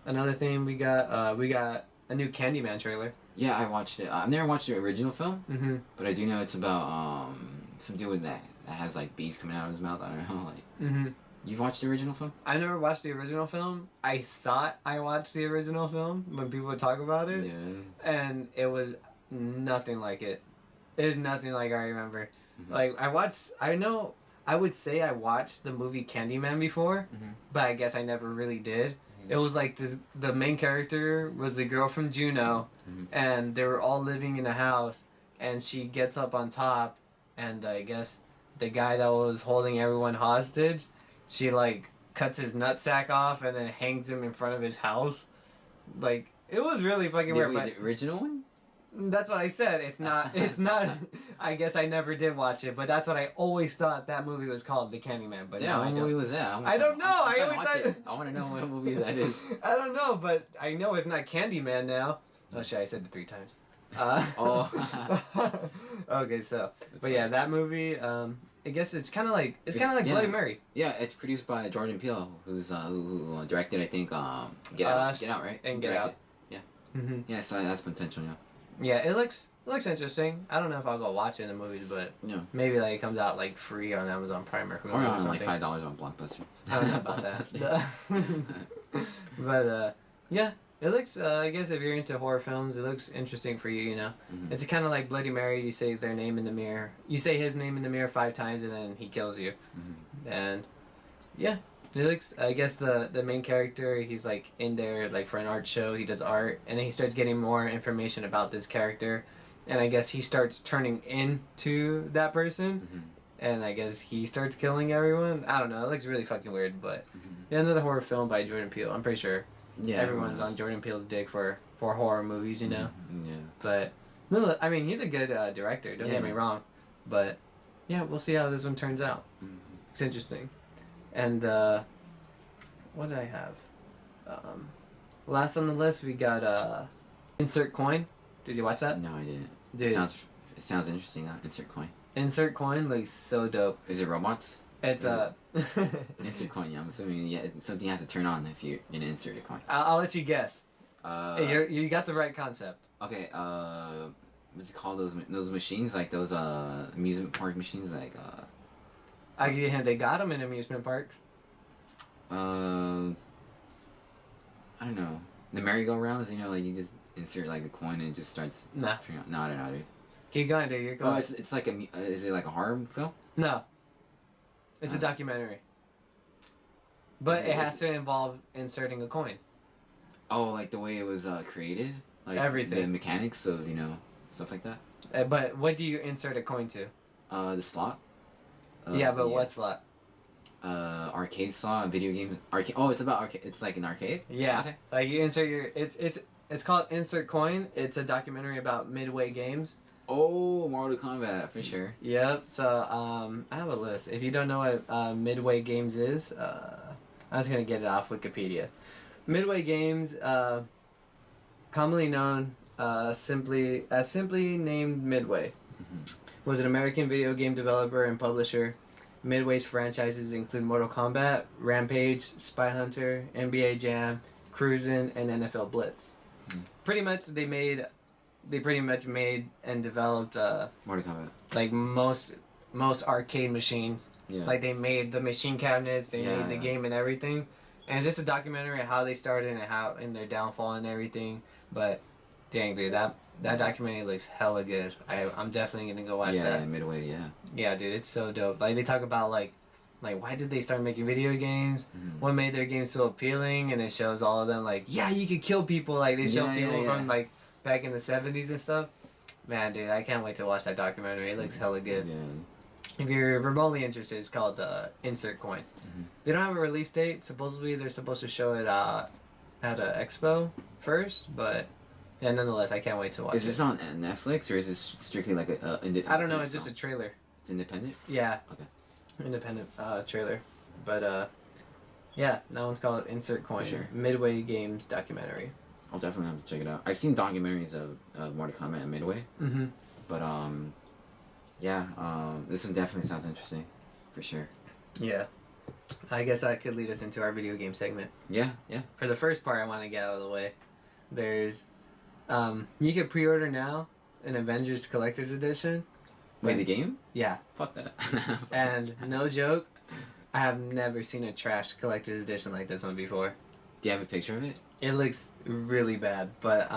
A: Another thing we got a new Candyman trailer.
B: Yeah, I watched it. I've never watched the original film, but I do know it's about some dude with that has like bees coming out of his mouth. I don't know, like. You've watched the original film?
A: I never watched the original film. I thought I watched the original film when people would talk about it.
B: Yeah.
A: And it was nothing like it. It is nothing like I remember. Like, I would say I watched the movie Candyman before, but I guess I never really did. It was like the main character was the girl from Juno, and they were all living in a house, and she gets up on top, and I guess the guy that was holding everyone hostage, she like cuts his nutsack off and then hangs him in front of his house. Like, it was really fucking weird.
B: But the original one?
A: That's what I said. It's not. I guess I never did watch it, but that's what I always thought that movie was called, The Candyman. But
B: yeah, what movie was that?
A: I don't know. I always thought.
B: I want to know what movie that is.
A: I don't know, but I know it's not Candyman now. Oh shit! I said it 3 times. Okay, so but yeah, that movie. I guess it's kind of like Bloody Mary.
B: Yeah, it's produced by Jordan Peele, who directed, I think, Get Out, right?
A: And Get Out.
B: Yeah. Yeah, so that's potential. Yeah.
A: Yeah, it looks interesting. I don't know if I'll go watch it in the movies, but maybe like it comes out like free on Amazon Prime or
B: Hulu or something. Like $5 on Blockbuster.
A: I don't know about that. But yeah. It looks, I guess if you're into horror films, it looks interesting for you, you know? It's kind of like Bloody Mary, you say their name in the mirror. You say his name in the mirror 5 times and then he kills you. And, yeah. It looks, I guess the main character, he's like in there like for an art show, he does art, and then he starts getting more information about this character. And I guess he starts turning into that person. And I guess he starts killing everyone. I don't know, it looks really fucking weird, but yeah, another horror film by Jordan Peele, I'm pretty sure. Yeah, everyone's on Jordan Peele's dick for horror movies, you know.
B: Yeah.
A: But no, I mean he's a good director. Don't get me wrong, but yeah, we'll see how this one turns out. It's interesting. And what did I have? Last on the list we got Insert Coin. Did you watch that?
B: No, I didn't.
A: Dude,
B: it sounds interesting. Insert Coin.
A: Insert Coin looks so dope.
B: Is it robots?
A: It's
B: insert coin. Yeah, I'm assuming something has to turn on if you're gonna insert a coin.
A: I'll let you guess. You got the right concept.
B: Okay. What's it called? Those machines, like those amusement park machines, like.
A: I give you a hint. They got them in amusement parks.
B: I don't know. The merry-go-rounds, you know, like you just insert like a coin and it just starts.
A: Nah.
B: No, I don't know, dude.
A: Keep going, dude. You're going.
B: Oh, it's like is it like a horror film?
A: No. It's a documentary. But it has to involve inserting a coin.
B: Oh, like the way it was created? Like
A: everything.
B: The mechanics of, you know, stuff like that?
A: But what do you insert a coin to?
B: The slot.
A: Yeah, but what slot?
B: Arcade slot, video game. Arcade. Oh, it's about arcade. It's like an arcade?
A: Yeah.
B: Okay.
A: Like you insert your... It's called Insert Coin. It's a documentary about Midway games.
B: Oh, Mortal Kombat, for sure.
A: Yep. So, I have a list. If you don't know what Midway Games is, I'm just going to get it off Wikipedia. Midway Games, commonly known simply named Midway, was an American video game developer and publisher. Midway's franchises include Mortal Kombat, Rampage, Spy Hunter, NBA Jam, Cruisin', and NFL Blitz. Pretty much they pretty much made and developed
B: Mortal Kombat.
A: Like most arcade machines.
B: Yeah.
A: Like they made the machine cabinets, they made the game and everything. And it's just a documentary of how they started and their downfall and everything. But dang, dude, that documentary looks hella good. I'm definitely gonna go watch that.
B: Yeah, Midway, yeah.
A: Yeah, dude, it's so dope. Like they talk about like why did they start making video games? What made their games so appealing? And it shows all of them like, yeah, you could kill people. Like they show people from like back in the 70s and stuff. Man, dude, I can't wait to watch that documentary. It looks hella good.
B: Yeah.
A: If you're remotely interested, it's called Insert Coin. They don't have a release date. Supposedly, they're supposed to show it at a expo first, but yeah, nonetheless, I can't wait to watch
B: Is this
A: it.
B: on Netflix or is this strictly like a
A: I don't know. It's just a trailer.
B: It's independent.
A: Yeah.
B: Okay.
A: Independent trailer, but yeah, that one's called Insert Coin.
B: Sure.
A: Midway Games documentary.
B: I'll definitely have to check it out. I've seen documentaries of Mortal Kombat and Midway,
A: Mm-hmm.
B: but yeah, this one definitely sounds interesting, for sure.
A: Yeah. I guess that could lead us into our video game segment.
B: Yeah, yeah.
A: For the first part, I want to get out of the way. There's, you can pre-order now an Avengers Collector's Edition.
B: Wait, the game?
A: Yeah.
B: Fuck that.
A: And no joke, I have never seen a trash Collector's Edition like this one before.
B: Do you have a picture of it?
A: It looks really bad, but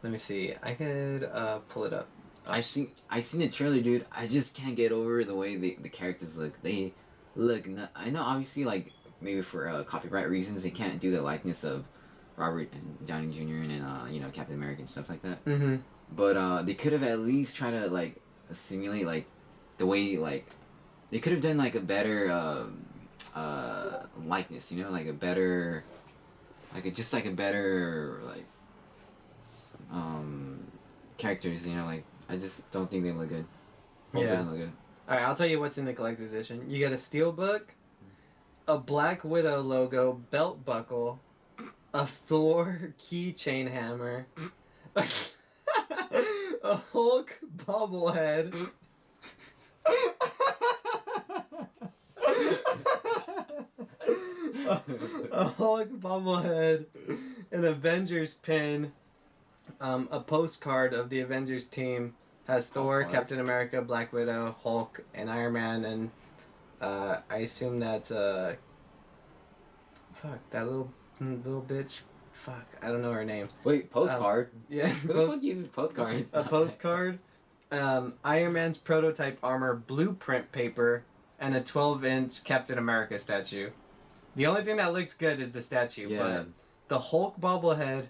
A: let me see. I could pull it up.
B: I seen the trailer, dude. I just can't get over the way the characters look. They look. I know, obviously, like maybe for copyright reasons, they can't do the likeness of Robert and Downey Jr. and Captain America and stuff like that.
A: Mm-hmm.
B: But they could have at least tried to like simulate like the way like they could have done like a better likeness. Like a better just like a better like characters. Like I just don't think they look good. Hope
A: Yeah.
B: doesn't look good.
A: All right, I'll tell you what's in the collector's edition. You get a steelbook, a Black Widow logo belt buckle, a Thor keychain hammer, a Hulk bobblehead. a Hulk bobblehead, an Avengers pin, a postcard of the Avengers team has Thor,
B: Postcard.
A: Captain America, Black Widow, Hulk, and Iron Man, and I assume that's fuck that little bitch. Fuck, I don't know her name.
B: Wait, postcard?
A: Yeah,
B: Who the fuck uses postcards?
A: a postcard, Iron Man's prototype armor blueprint paper, and a 12-inch Captain America statue. The only thing that looks good is the statue,
B: Yeah.
A: but the Hulk bobblehead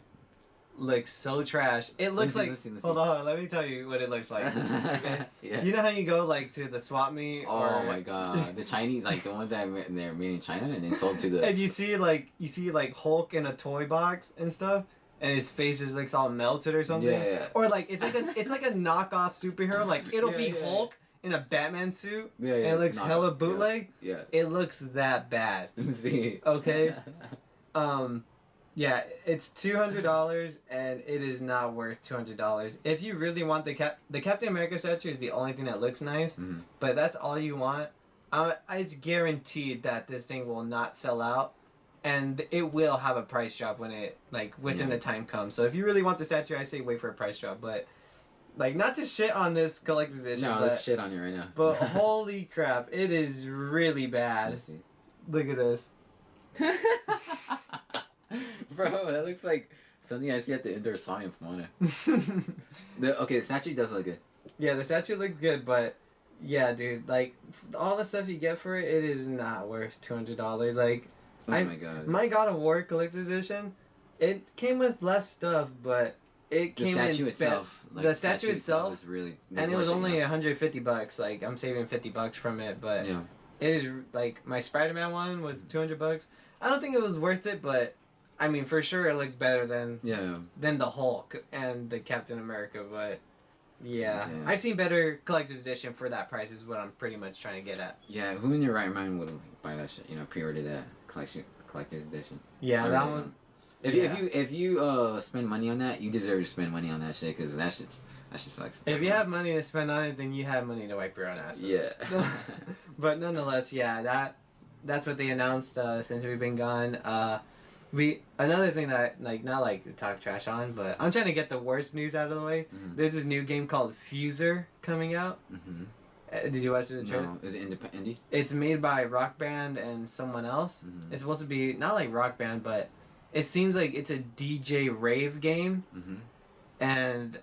A: looks so trash. It looks like...
B: Let's see.
A: Hold on, let me tell you what it looks like. Okay?
B: Yeah.
A: You know how you go like to the swap meet?
B: Oh my god, the Chinese, like the ones that they're made in China and then sold to the.
A: And you see like Hulk in a toy box and stuff, and his face just looks all melted or something.
B: Yeah.
A: Or like it's like a knockoff superhero. Like it'll be
B: Yeah.
A: Hulk in a Batman suit,
B: Yeah,
A: and it looks
B: it's not-
A: hella bootleg.
B: Yeah.
A: It looks that bad.
B: Let me see.
A: Okay. Yeah, it's $200 and it is not worth $200. If you really want the Captain America statue is the only thing that looks nice,
B: Mhm.
A: but that's all you want. It's guaranteed that this thing will not sell out, and it will have a price drop when it within
B: Yeah.
A: the time comes. So if you really want the statue, I say wait for a price drop. But not to shit on this collector's edition,
B: No,
A: but,
B: let's shit on you right now.
A: but holy crap, it is really
B: Let
A: bad.
B: me see.
A: Look at this.
B: Bro, that looks like something I see at the indoor sauna in Pomona. The statue does look good.
A: Yeah, the statue looks good, but yeah, dude, all the stuff you get for it, it is not worth $200. Like,
B: Oh my god.
A: my God of War collector's edition, it came with less stuff, but it
B: The
A: came
B: statue
A: in
B: itself.
A: the statue itself
B: is really.
A: and it was
B: worth
A: only
B: yeah.
A: $150. Like, I'm saving $50 from it, but
B: Yeah.
A: it is like my Spider-Man one was $200. I don't think it was worth it, but I mean, for sure, it looks better than
B: Yeah.
A: the Hulk and the Captain America, but yeah.
B: Yeah.
A: I've seen better collector's edition for that price is what I'm pretty much trying to get at.
B: Yeah. Who in their right mind would buy that shit? Pre-order that collector's edition.
A: Yeah,
B: I
A: that
B: really
A: one.
B: don't. If you spend money on that, you deserve to spend money on that shit because that shit sucks.
A: If you have money to spend on it, then you have money to wipe your own ass with.
B: Yeah.
A: But nonetheless, yeah, that's what they announced since we've been gone. Another thing that not to talk trash on, but I'm trying to get the worst news out of the way.
B: Mhm.
A: There's this new game called Fuser coming out.
B: Mm-hmm.
A: Did you watch the trailer?
B: No, is it indie?
A: It's made by Rock Band and someone else.
B: Mhm.
A: It's supposed to be not like Rock Band, but it seems like it's a DJ rave game,
B: Mm-hmm.
A: and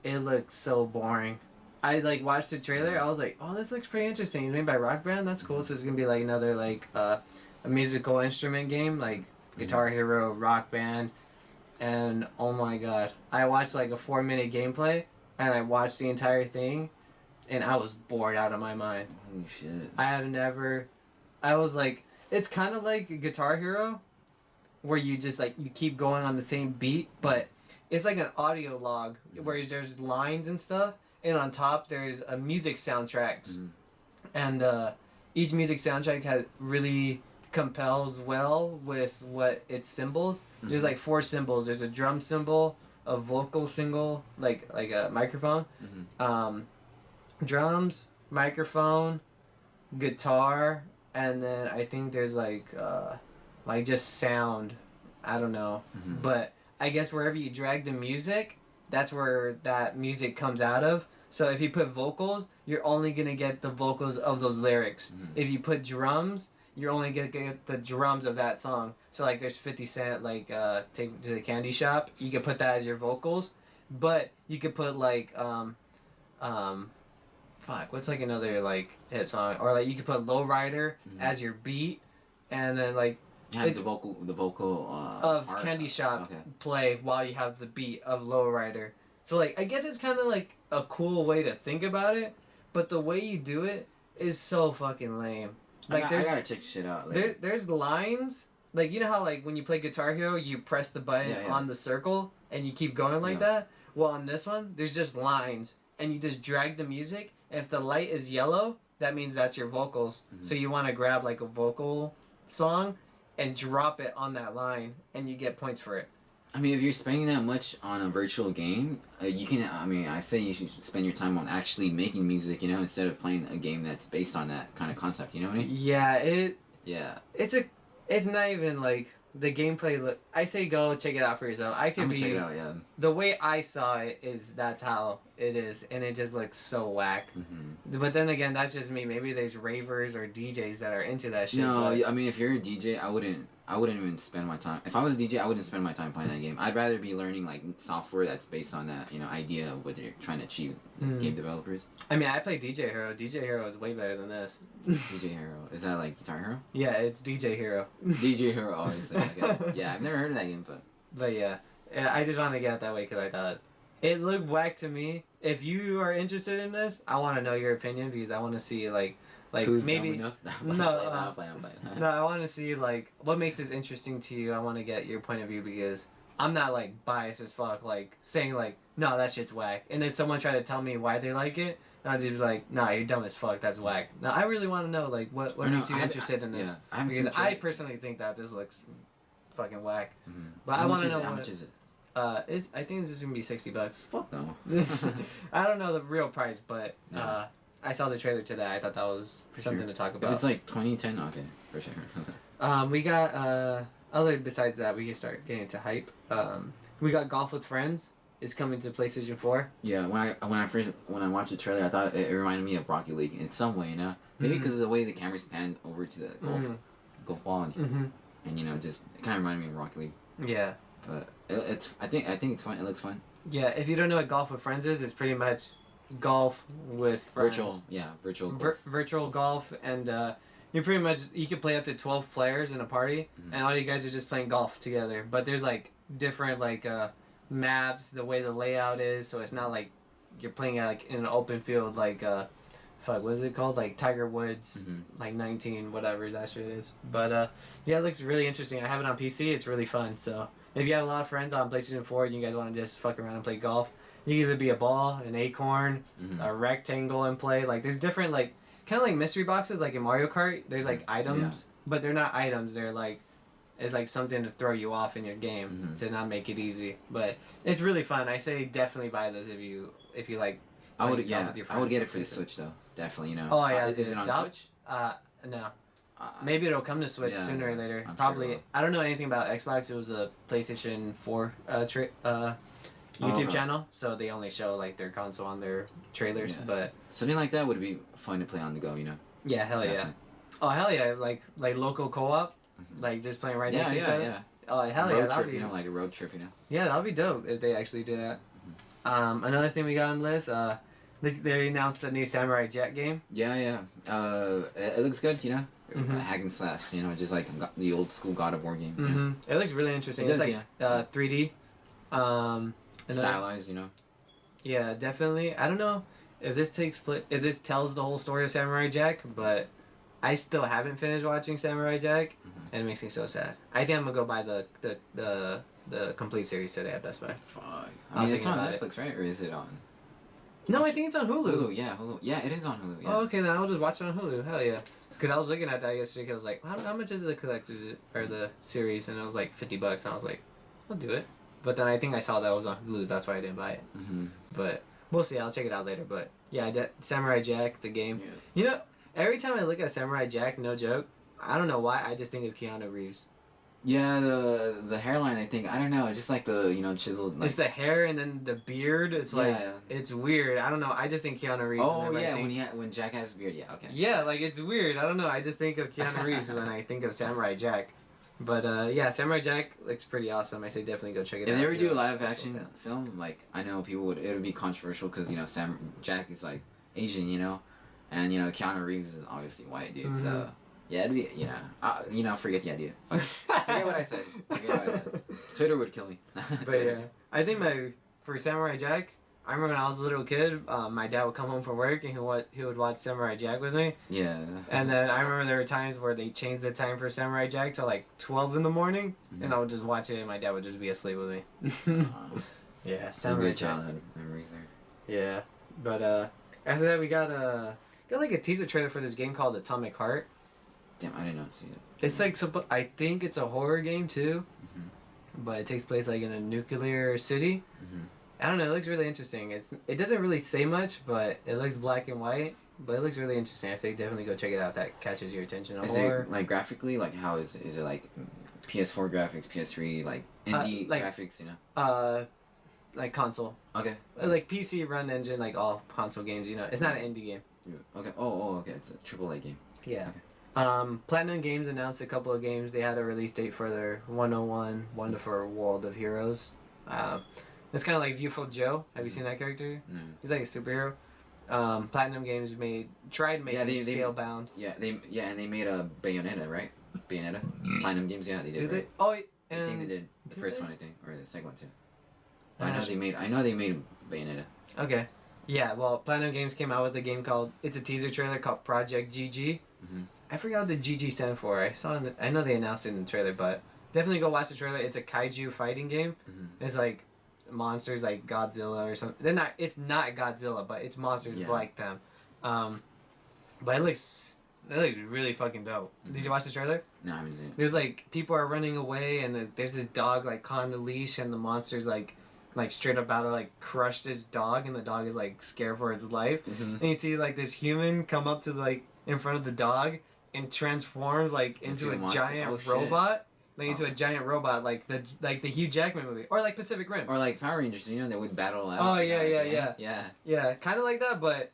A: it looks so boring. I watched the trailer. I was like, oh, this looks pretty interesting. It's made by Rock Band. That's cool. So it's gonna be another a musical instrument game Guitar Hero, Rock Band, and oh my god, I watched a 4-minute gameplay, and I watched the entire thing, and I was bored out of my mind.
B: Holy shit.
A: I was like, it's kind of like Guitar Hero, where you just like you keep going on the same beat, but it's like an audio log where there's lines and stuff, and on top there's a music soundtracks, and each music soundtrack has really compels well with what its symbols. There's like 4 symbols. There's a drum symbol, a vocal symbol, like a microphone, drums, microphone, guitar, and then I think there's like just sound. I don't know, but I guess wherever you drag the music, that's where that music comes out of. So if you put vocals, you're only gonna get the vocals of those lyrics. If you put drums, you're only gonna get the drums of that song. So like there's 50 Cent, like Take Me to the Candy Shop. You could put that as your vocals, but you could put like what's like another like hip song, or like you could put Lowrider as your beat, and then like
B: the vocal
A: of Candy Shop play while you have the beat of Lowrider. So like I guess it's kind of like a cool way to think about it, but the way you do it is so fucking lame. Like
B: I gotta check shit out.
A: There's lines, like you know how like when you play Guitar Hero you press the button on the circle and you keep going like that. Well, on this one there's just lines and you just drag the music. And if the light is yellow, that means that's your vocals. So you want to grab like a vocal song and drop it on that line, and you get points for it.
B: I mean, if you're spending that much on a virtual game, you can. I mean, I say you should spend your time on actually making music, you know, instead of playing a game that's based on that kind of concept. You know what I mean?
A: Yeah, it's not even like the gameplay. I say go check it out for yourself.
B: I'm gonna check it out. Yeah.
A: The way I saw it is that's how it is, and it just looks so whack. But then again, that's just me. Maybe there's ravers or DJs that are into that shit.
B: No, I mean, if you're a DJ, I wouldn't even spend my time. If I was a DJ, I wouldn't spend my time playing that game. I'd rather be learning like software that's based on that, you know, idea of what they're trying to achieve. Game developers.
A: I mean, I play DJ Hero. DJ Hero is way better than this.
B: DJ Hero, is that like Guitar Hero?
A: Yeah, it's DJ Hero.
B: DJ Hero, obviously. Okay. Yeah, I've never heard of that game, but
A: yeah, I just wanted to get it that way because I thought it looked whack to me. If you are interested in this, I want to know your opinion because I want to see like
B: who's
A: maybe
B: no,
A: I want to see like what makes this interesting to you. I want to get your point of view because I'm not like biased as fuck, like saying like no that shit's whack, and then someone try to tell me why they like it, and I just be like nah you're dumb as fuck, that's whack. Now I really want to know like what makes you interested in this because I personally think that this looks fucking whack, but I want to know
B: how much is it.
A: I think it's just gonna be $60.
B: Fuck no.
A: I don't know the real price, but I saw the trailer to that. I thought that was something to talk about.
B: If it's like 2010, okay, for sure.
A: We got other besides that. We can start getting into hype. We got Golf with Friends. It's coming to PlayStation 4.
B: Yeah, when I watched the trailer, I thought it reminded me of Rocket League in some way, you know, maybe because of the way the camera's panned over to the golf ball, and you know, just it kind of reminded me of Rocket League.
A: Yeah.
B: But I think it's fun. It looks fun.
A: Yeah, if you don't know what Golf with Friends is, it's pretty much golf with friends.
B: Virtual golf.
A: Virtual golf, and you pretty much you can play up to 12 players in a party, and all you guys are just playing golf together. But there's like different like maps, the way the layout is, so it's not like you're playing like in an open field like what is it called, like Tiger Woods, like 19 whatever that shit is. But yeah, it looks really interesting. I have it on PC. It's really fun. So if you have a lot of friends on PlayStation 4 and you guys want to just fuck around and play golf, you can either be a ball, an acorn, a rectangle, and play. Like there's different like kind of like mystery boxes like in Mario Kart. There's like items, but they're not items. They're like it's like something to throw you off in your game to not make it easy. But it's really fun. I say definitely buy this if you like.
B: I would get it for the Switch though. Definitely, you know.
A: Oh yeah,
B: is it on Switch?
A: No. Maybe it'll come to Switch sooner or later. Probably. Sure I don't know anything about Xbox. It was a PlayStation 4 YouTube channel, so they only show like their console on their trailers.
B: Yeah.
A: But
B: something like that would be fun to play on the go, you know.
A: Yeah, hell definitely. Yeah. Oh hell yeah! Like local co-op, like just playing right next to each other. Yeah. Oh hell yeah!
B: That'd be like a road trip, you know.
A: Yeah, that'd be dope if they actually do that. Another thing we got on the list, they announced a new Samurai Jack game.
B: Yeah. It looks good, you know. Hack and slash, you know, just like the old school God of War games. Yeah.
A: It looks really interesting. It's like 3D.
B: Stylized, you know.
A: Yeah, definitely. I don't know if this tells the whole story of Samurai Jack, but I still haven't finished watching Samurai Jack,
B: Mhm.
A: and it makes me so sad. I think I'm gonna go buy the complete series today at Best Buy.
B: Fuck.
A: I
B: I
A: was
B: mean, it's
A: thinking
B: on
A: about
B: Netflix, right? Or is it on
A: No, I think it's on Hulu.
B: Hulu? Yeah, Hulu. Yeah, it is on Hulu. Yeah.
A: Oh, okay, then I'll just watch it on Hulu. Hell yeah. Because I was looking at that yesterday. 'Cause I was like, how much is the collected or the series? And it was like $50. And I was like, I'll do it. But then I think I saw that it was on Hulu. That's why I didn't buy it.
B: Mm-hmm.
A: But we'll see. I'll check it out later. But yeah, Samurai Jack, the game.
B: Yeah.
A: You know, every time I look at Samurai Jack, no joke, I don't know why, I just think of Keanu Reeves.
B: Yeah, the hairline. I think I don't know. It's just like the chiseled. Like,
A: It's the hair and then the beard. It's like
B: Yeah.
A: it's weird. I don't know. I just think Keanu Reeves.
B: oh
A: whenever I
B: yeah,
A: think-
B: when Jack has a beard. Yeah. Okay.
A: Yeah, like it's weird. I don't know. I just think of Keanu Reeves when I think of Samurai Jack. But yeah, Samurai Jack looks pretty awesome. I say definitely go check it out.
B: If they ever
A: if
B: do
A: you're
B: a live
A: high
B: action
A: school fan.
B: film, like I know people would, it would be controversial because Jack is like Asian, and Keanu Reeves is obviously white, dude. So yeah, it'd be forget the idea. Okay. Forget what I said. Twitter would kill me.
A: But yeah, I think for Samurai Jack, I remember when I was a little kid, my dad would come home from work and he would watch Samurai Jack with me.
B: Yeah.
A: And then I remember there were times where they changed the time for Samurai Jack to like 12 in the morning, and I would just watch it and my dad would just be asleep with me. Yeah,
B: Some
A: Samurai
B: good
A: Jack.
B: childhood memories there.
A: Yeah, but after that we got like a teaser trailer for this game called Atomic Heart.
B: Damn, I did not see it.
A: It's like I think it's a horror game too,
B: Mhm.
A: but it takes place like in a nuclear city.
B: Mhm.
A: I don't know. It looks really interesting. It doesn't really say much, but it looks black and white. But it looks really interesting. I say definitely go check it out. If that catches your attention.
B: Is it like graphically? Like how is it? Is it like PS4 graphics, PS3 like indie
A: like-
B: graphics?
A: Like console,
B: Okay.
A: like PC run engine, like all console games. It's not an indie game.
B: Okay. Oh, okay. It's a AAA game.
A: Yeah.
B: Okay.
A: Platinum Games announced a couple of games. They had a release date for their 101 Wonderful World of Heroes. It's kind of like Viewful Joe. Have you seen that character?
B: No.
A: He's like a superhero. Platinum Games tried making
B: they-
A: Scalebound.
B: Yeah, and they made a Bayonetta, right? Bayonetta. Platinum Games, yeah, they did.
A: Did
B: Right?
A: they? Oh,
B: I think they did the
A: did
B: first
A: they?
B: one, I think, or the second one too.
A: I'm
B: I know
A: not
B: they made. I know they made Bayonetta.
A: Okay. Yeah, well, Platinum Games came out with a game called. It's a teaser trailer called Project GG.
B: Mhm.
A: I forgot what the GG stand for. I know they announced it in the trailer, but definitely go watch the trailer. It's a kaiju fighting game.
B: Mhm.
A: It's like monsters like Godzilla or something. They're not. It's not Godzilla, but it's monsters
B: Yeah.
A: like them. But it looks really fucking dope. Did you watch the trailer?
B: No, I haven't seen it.
A: There's like people are running away, and there's this dog like caught on the leash, and the monster's like straight up about to like crush this dog, and the dog is like scared for its life.
B: Mhm.
A: And you see like this human come up to like in front of the dog and transforms like into
B: Into
A: a
B: a monster?
A: giant
B: Oh, shit.
A: robot. Like into
B: Oh.
A: a giant robot, like the Hugh Jackman movie, or like Pacific Rim.
B: Or like Power Rangers, they would battle out.
A: Oh,
B: like,
A: yeah,
B: at the
A: yeah,
B: end. Yeah.
A: Yeah, kind of like that, but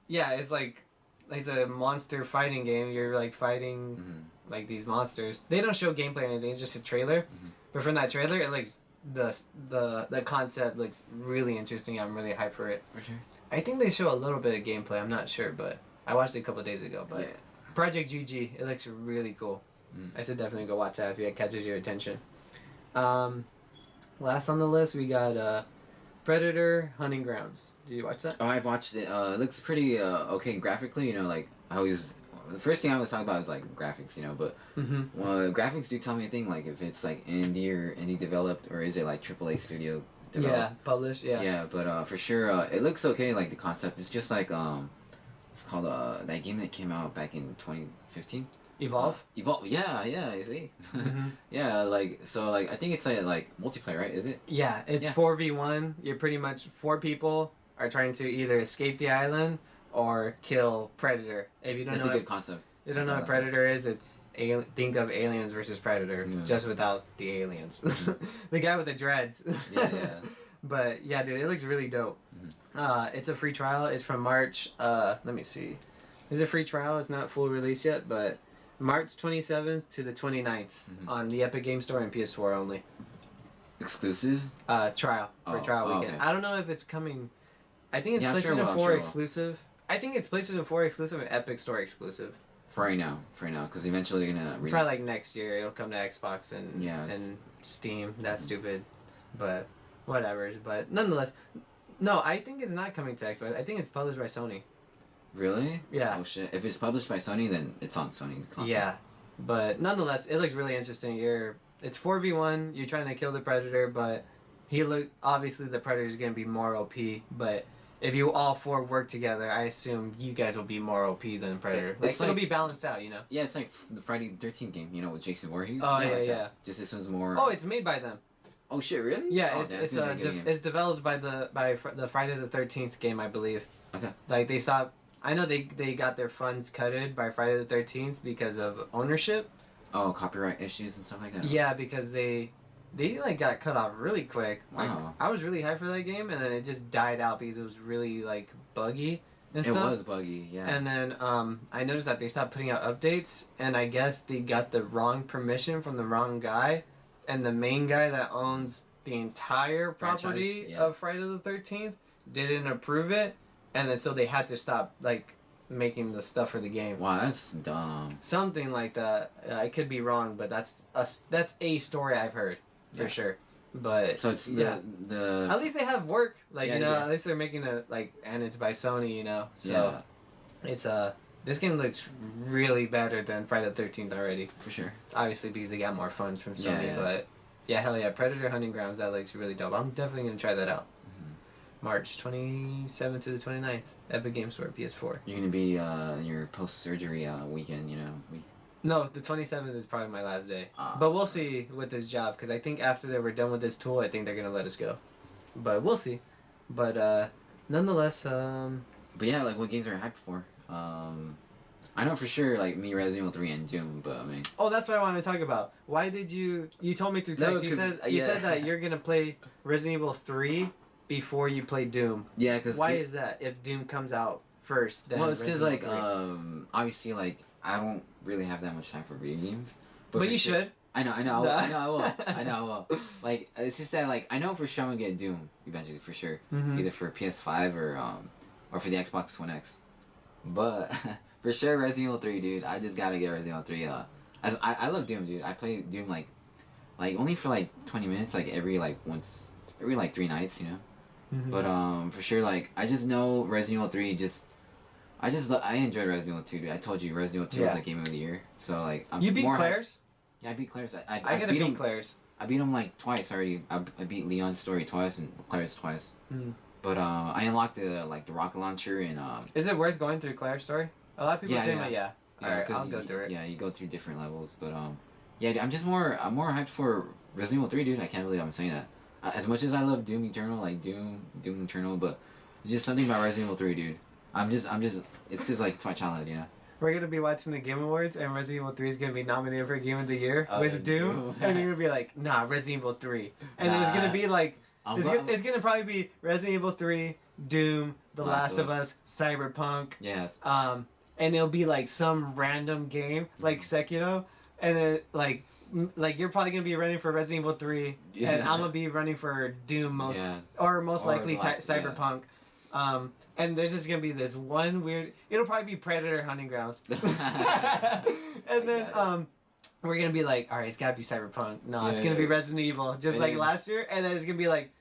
A: yeah, it's like it's a monster fighting game. You're like fighting
B: Mhm.
A: like these monsters. They don't show gameplay or anything. It's just a trailer.
B: Mhm.
A: But from that trailer, it looks the concept looks really interesting. I'm really hyped for it.
B: For sure.
A: I think they show a little bit of gameplay. I'm not sure, but I watched it a couple days ago. But
B: Yeah.
A: Project GG, it looks really cool.
B: Mm.
A: I should definitely go watch that if it catches your attention. Last on the list, we got Predator Hunting Grounds. Did you watch that?
B: Oh, I've watched it. It looks pretty okay graphically. Like I always, the first thing I was talking about is like graphics. But
A: Mm-hmm.
B: graphics do tell me a thing. Like if it's like indie developed, or is it like AAA studio
A: Yeah,
B: developed?
A: published. Yeah.
B: Yeah, but for sure, it looks okay. Like the concept, it's just like it's called that game that came out back in 2015.
A: Evolve.
B: Evolve. Yeah, you see.
A: Mhm.
B: Yeah, I think it's like multiplayer, right? Is it?
A: Yeah, it's
B: Yeah.
A: 4v1. You're pretty much 4 people are trying to either escape the island or kill Predator. If you don't
B: That's
A: know
B: a
A: what,
B: good concept.
A: you don't know what Predator is, it's think of Aliens versus Predator,
B: Yeah.
A: just without the aliens. The guy with the dreads.
B: Yeah.
A: But yeah, dude, it looks really dope. It's a free trial. It's from March. Let me see. It's a free trial. It's not full release yet, but March 27th to the 29th on the Epic Game Store and PS4 only.
B: Exclusive.
A: Trial for
B: Oh,
A: trial
B: oh,
A: weekend.
B: okay.
A: I don't know if it's coming. I think it's
B: Yeah, I'm sure
A: PlayStation
B: it will, I'm
A: 4
B: sure it will.
A: exclusive. I think it's PlayStation 4 exclusive and Epic Store exclusive.
B: For right now, because eventually they're gonna release.
A: Probably like next year it'll come to Xbox and
B: Yeah, it's-
A: and Steam. That's stupid, but whatever. But nonetheless, no, I think it's not coming to Xbox. I think it's published by Sony.
B: Really?
A: Yeah.
B: Oh shit! If it's published by Sony, then it's on Sony console.
A: Yeah, but nonetheless, it looks really interesting. It's 4v1. You're trying to kill the Predator, but obviously the Predator is gonna be more OP. But if you all four work together, I assume you guys will be more OP than Predator. It'll be balanced out, you know.
B: Yeah, it's like the Friday the 13th game, you know, with Jason Voorhees.
A: Oh
B: like
A: yeah.
B: That. Just this one's more.
A: Oh, it's made by them.
B: Oh shit! Really?
A: Yeah, it's developed by the Friday the 13th game, I believe.
B: Okay.
A: Like they stopped. I know they got their funds cutted by Friday the 13th because of ownership.
B: Oh, copyright issues and stuff like that.
A: Yeah, because they like got cut off really quick. Like,
B: Wow.
A: I was really hyped for that game, and then it just died out because it was really like buggy and
B: It
A: stuff.
B: was buggy, yeah.
A: And then I noticed that they stopped putting out updates, and I guess they got the wrong permission from the wrong guy, and the main guy that owns the entire property
B: Franchise,
A: of Friday the 13th didn't approve it, and then so they had to stop like making the stuff for the game.
B: Wow, that's dumb.
A: Something like that. I could be wrong, but that's a story I've heard for sure. But
B: so it's
A: the at least they have work, like
B: Yeah.
A: at least they're making and it's by Sony, you know. So it's this game looks really better than Friday the 13th already.
B: For sure.
A: Obviously because they got more funds from Sony,
B: Yeah.
A: but yeah, hell yeah, Predator Hunting Grounds, that looks really dope. I'm definitely gonna try that out. March 27th to the 29th, Epic Games Store, PS4.
B: You're gonna be your post-surgery weekend, you know.
A: No, the 27th is probably my last day.
B: Ah.
A: But we'll see with this job, because I think after they were done with this tool, I think they're going to let us go. But we'll see. But nonetheless,
B: But yeah, like, what games are you hyped for? I know for sure, like, me, Resident Evil 3 and Doom, but I mean...
A: Oh, that's what I wanted to talk about. Why did you told me through text,
B: No,
A: you said that you're going to play Resident Evil 3 before you play Doom.
B: Yeah, because...
A: Why is that? If Doom comes out first, then
B: well, it's because, like,
A: 3.
B: obviously, like, I don't really have that much time for video games.
A: But you should.
B: I know, I will. Like, it's just that, like, I know for sure I'm gonna get Doom eventually, for sure.
A: Mm-hmm.
B: Either for PS5 or for the Xbox One X. But, for sure, Resident Evil 3, dude. I just gotta get Resident Evil 3. I love Doom, dude. I play Doom, like, only for, like, 20 minutes, like, every 3 nights, you know?
A: Mm-hmm.
B: But, for sure, like, I just know Resident Evil 3 I enjoyed Resident Evil 2, dude. I told you Resident Evil 2 was like Game of the Year. So, like, I'm
A: You beat
B: more
A: Claire's?
B: Yeah, I beat Claire's. I
A: gotta beat Claire's.
B: I beat him, like, twice already. I beat Leon's story twice and Claire's twice.
A: Mm.
B: But, I unlocked the rocket launcher and,
A: Is it worth going through Claire's story? A lot of people tell me,
B: Yeah,
A: Alright, I'll go through it.
B: Yeah, you go through different levels. But, yeah, dude, I'm more hyped for Resident Evil 3, dude. I can't believe I'm saying that. As much as I love Doom Eternal, like, Doom Eternal, but just something about Resident Evil 3, dude. it's because, like, it's my childhood, you know?
A: We're gonna be watching the Game Awards, and Resident Evil 3 is gonna be nominated for Game of the Year with Doom, and you're gonna be like, nah, Resident Evil 3. And then it's gonna be like, it's gonna probably be Resident Evil 3, Doom, The Last of Us, Cyberpunk.
B: Yes.
A: And it'll be like some random game, like Sekiro, and then like you're probably gonna be running for Resident Evil 3, and I'm gonna be running for Doom most likely Cyberpunk. And there's just gonna be this one weird. It'll probably be Predator Hunting Grounds. And then we're gonna be like, all right, it's gotta be Cyberpunk. No, it's gonna be Resident Evil, just like last year. And then it's gonna be like,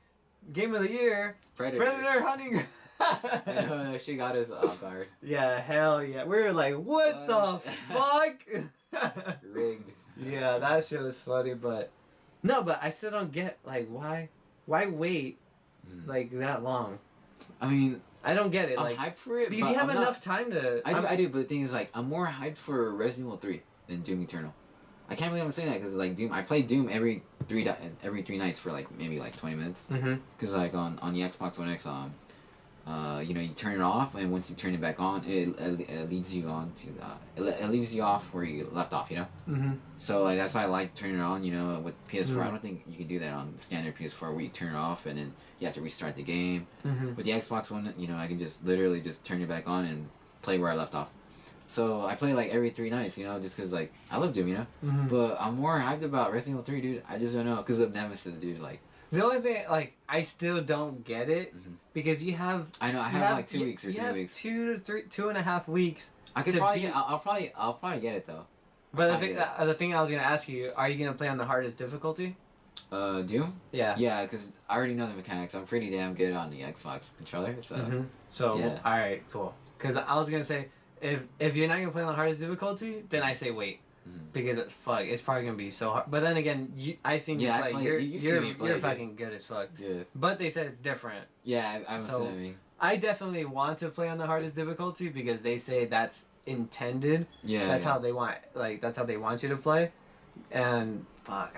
A: Game of the Year, Predator Hunting.
B: I know, she got us off guard.
A: Yeah, hell yeah. We were like, what the fuck?
B: Rigged.
A: Yeah, that shit was funny, but I still don't get like why wait like that long.
B: I mean,
A: I don't get it.
B: I'm
A: like
B: hyped for it
A: because you have enough time to.
B: I do, but the thing is, like, I'm more hyped for Resident Evil 3 than Doom Eternal. I can't believe I'm saying that because, like, Doom, I played Doom every 3 nights for like maybe like 20 minutes. Because like on the Xbox One X, you know, you turn it off, and once you turn it back on, it leads you on to it leaves you off where you left off, you know. So like that's why I like turning it on. You know, with PS4, I don't think you can do that on standard PS4 where you turn it off and then you have to restart the game. With the Xbox One, you know, I can just literally just turn it back on and play where I left off. So I play like every 3 nights, you know, just because like I love Doom, you know. But I'm more hyped about Resident Evil 3, dude. I just don't know because of Nemesis, dude. Like.
A: The only thing, like, I still don't get it because you have.
B: I know I have like 2 weeks or 3 weeks.
A: 2.5 weeks.
B: I could probably. I'll probably get it though.
A: But the thing I was gonna ask you, are you gonna play on the hardest difficulty?
B: Doom?
A: Yeah.
B: Yeah, because I already know the mechanics. I'm pretty damn good on the Xbox controller, so...
A: So,
B: yeah.
A: alright, cool. Because I was going to say, if you're not going to play on the hardest difficulty, then I say wait. Because, it's probably going to be so hard. But then again, I've seen you play. You're fucking good as fuck.
B: Yeah.
A: But they said it's different.
B: Yeah, I'm
A: So,
B: assuming.
A: I definitely want to play on the hardest difficulty because they say that's intended.
B: Yeah.
A: That's how they want, that's how they want you to play. And, fuck,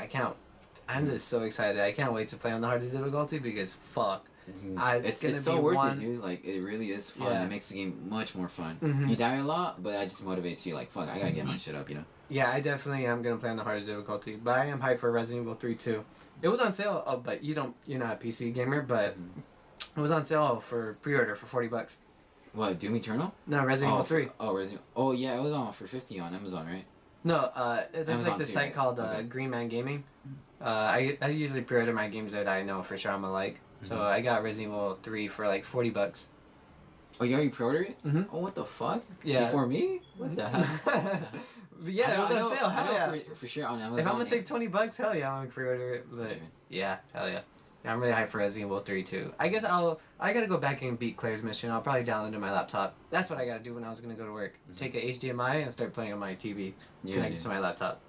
A: I'm just so excited. I can't wait to play on the hardest difficulty because, fuck.
B: It's so worth it, dude. Like, it really is fun.
A: Yeah.
B: It makes the game much more fun. You die a lot, but that just motivates you. Like, fuck, I gotta get my shit up, you know?
A: Yeah, I definitely am gonna play on the hardest difficulty. But I am hyped for Resident Evil 3 too. It was on sale, but you're not a PC gamer, but it was on sale for pre-order for $40.
B: What, Doom Eternal?
A: No, Resident Evil 3.
B: Resident. Oh yeah, it was on for $50 on Amazon, right?
A: No, there's
B: Amazon
A: like this
B: too,
A: site
B: right?
A: called
B: Okay.
A: Green Man Gaming. I usually pre-order my games that I know for sure I'm gonna like. So I got Resident Evil 3 for like $40.
B: Oh, you already pre-ordered it?
A: Mhm.
B: Oh, what the fuck?
A: Yeah.
B: Before me? What the hell?
A: Yeah, it was on sale. Hell yeah.
B: For sure on Amazon.
A: If I'm gonna save $20, hell yeah, I'm gonna pre-order it. But
B: Sure.
A: yeah, hell yeah. Yeah, I'm really hyped for Resident Evil 3 too. I guess I gotta go back and beat Claire's mission. I'll probably download it on my laptop. That's what I gotta do when I was gonna go to work. Take a HDMI and start playing on my TV. Connect it to my laptop.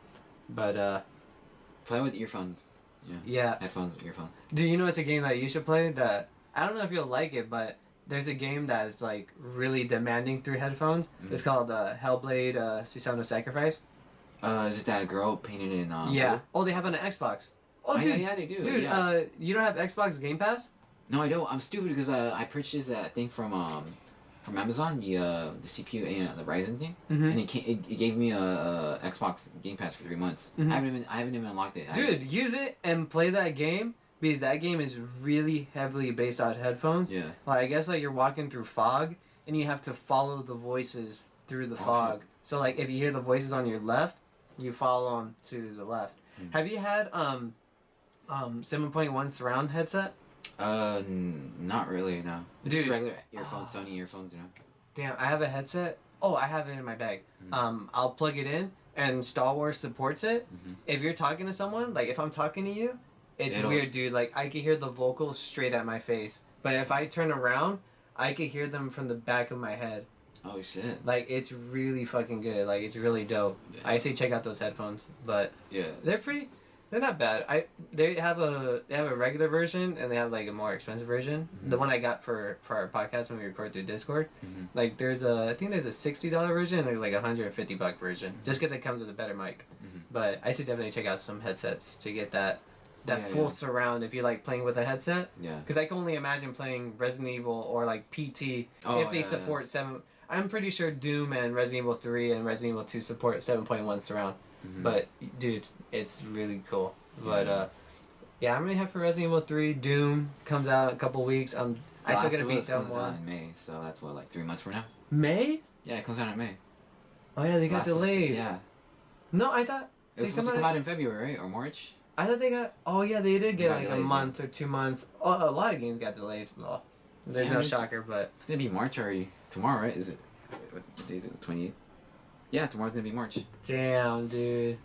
A: But
B: play with earphones.
A: yeah.
B: Headphones, earphones.
A: Do you know it's a game that you should play? That I don't know if you'll like it, but there's a game that's like really demanding through headphones. It's called Hellblade: Suicide Sacrifice.
B: Is it that girl painted in?
A: Yeah.
B: blue?
A: Oh, they have it on Xbox. Oh,
B: Oh,
A: dude.
B: yeah, they do.
A: Dude,
B: yeah.
A: you don't have Xbox Game Pass?
B: No, I don't. I'm stupid because I purchased that thing from Amazon, the CPU and the Ryzen thing, and it gave me a Xbox Game Pass for 3 months. I haven't even unlocked it.
A: Dude, use it and play that game because that game is really heavily based on headphones.
B: Yeah.
A: Like I guess like you're walking through fog and you have to follow the voices through the fog.
B: Shit.
A: So like if you hear the voices on your left, you follow them to the left. Have you had 7.1 surround headset?
B: Not really. No. It's
A: Dude.
B: just regular earphones, Sony earphones, you know.
A: Damn, I have a headset. Oh, I have it in my bag. I'll plug it in, and Star Wars supports it. If you're talking to someone, like if I'm talking to you, it's weird, dude. Like I can hear the vocals straight at my face, but if I turn around, I can hear them from the back of my head.
B: Oh shit.
A: Like it's really fucking good. Like it's really dope.
B: Yeah.
A: I say check out those headphones, but
B: Yeah.
A: they're not bad. They have a regular version and they have like a more expensive version. The one I got for our podcast when we record through Discord. Like I think there's a $60 version and there's like a $150 version. Just because it comes with a better mic. But I should definitely check out some headsets to get that full surround if you like playing with a headset.
B: Yeah.
A: Because I can only imagine playing Resident Evil or like PT if they support 7. I'm pretty sure Doom and Resident Evil 3 and Resident Evil 2 support 7.1 surround. But dude, it's really cool. But yeah, I'm really hyped for Resident Evil 3. Doom comes out in a couple weeks. I still gotta beat
B: comes
A: 7.1.
B: out in May, so that's what, like 3 months from now.
A: May?
B: Yeah, it comes out in May.
A: Oh yeah, they got
B: Last of Us 2,
A: delayed.
B: Yeah.
A: No, I thought
B: It was supposed to come out in February, right? Or March?
A: I thought they got. Oh yeah, they did get
B: got
A: like
B: delayed,
A: a month or 2 months. Oh, a lot of games got delayed. Well, there's
B: Damn
A: no
B: it.
A: shocker, but
B: It's gonna be March already. Tomorrow, right? Is it? What day is it? 28th? Yeah, tomorrow's gonna be March.
A: damn, dude.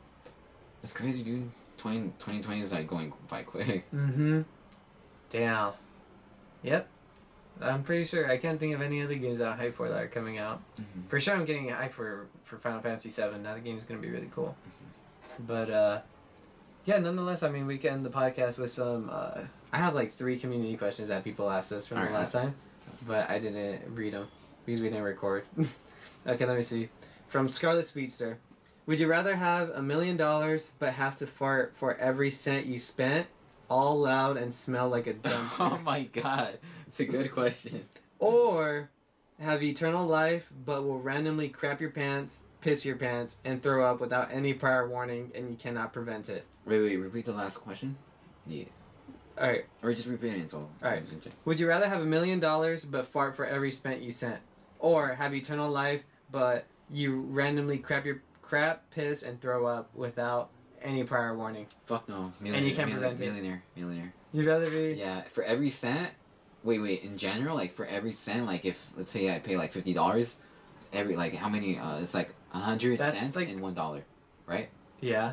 B: That's crazy, dude. 2020 is like going by quick.
A: Damn. Yep. I'm pretty sure. I can't think of any other games that I'm hyped for that are coming out. For sure, I'm getting hyped for Final Fantasy VII. Now the game's gonna be really cool. But yeah, nonetheless, I mean, we can end the podcast with some. I have like 3 community questions that people asked us from the last time, but I didn't read them because we didn't record. Okay, let me see. From Scarlet Speedster, would you rather have $1 million but have to fart for every cent you spent, all loud and smell like a dumpster?
B: Oh my god, it's a good question.
A: Or have eternal life but will randomly crap your pants, piss your pants, and throw up without any prior warning and you cannot prevent it?
B: Wait, repeat the last question? Yeah.
A: Alright.
B: Or just repeat it in total.
A: Alright. Would you rather have $1 million but fart for every cent you sent? Or have eternal life but you randomly crap, piss, and throw up without any prior warning?
B: Fuck no.
A: And you can't prevent it.
B: Millionaire.
A: You'd rather be...
B: Yeah, for every cent... Wait, in general, like, for every cent, like, if, let's say I pay, like, $50, like, how many, it's, like, 100 cents
A: like...
B: in $1, right?
A: Yeah.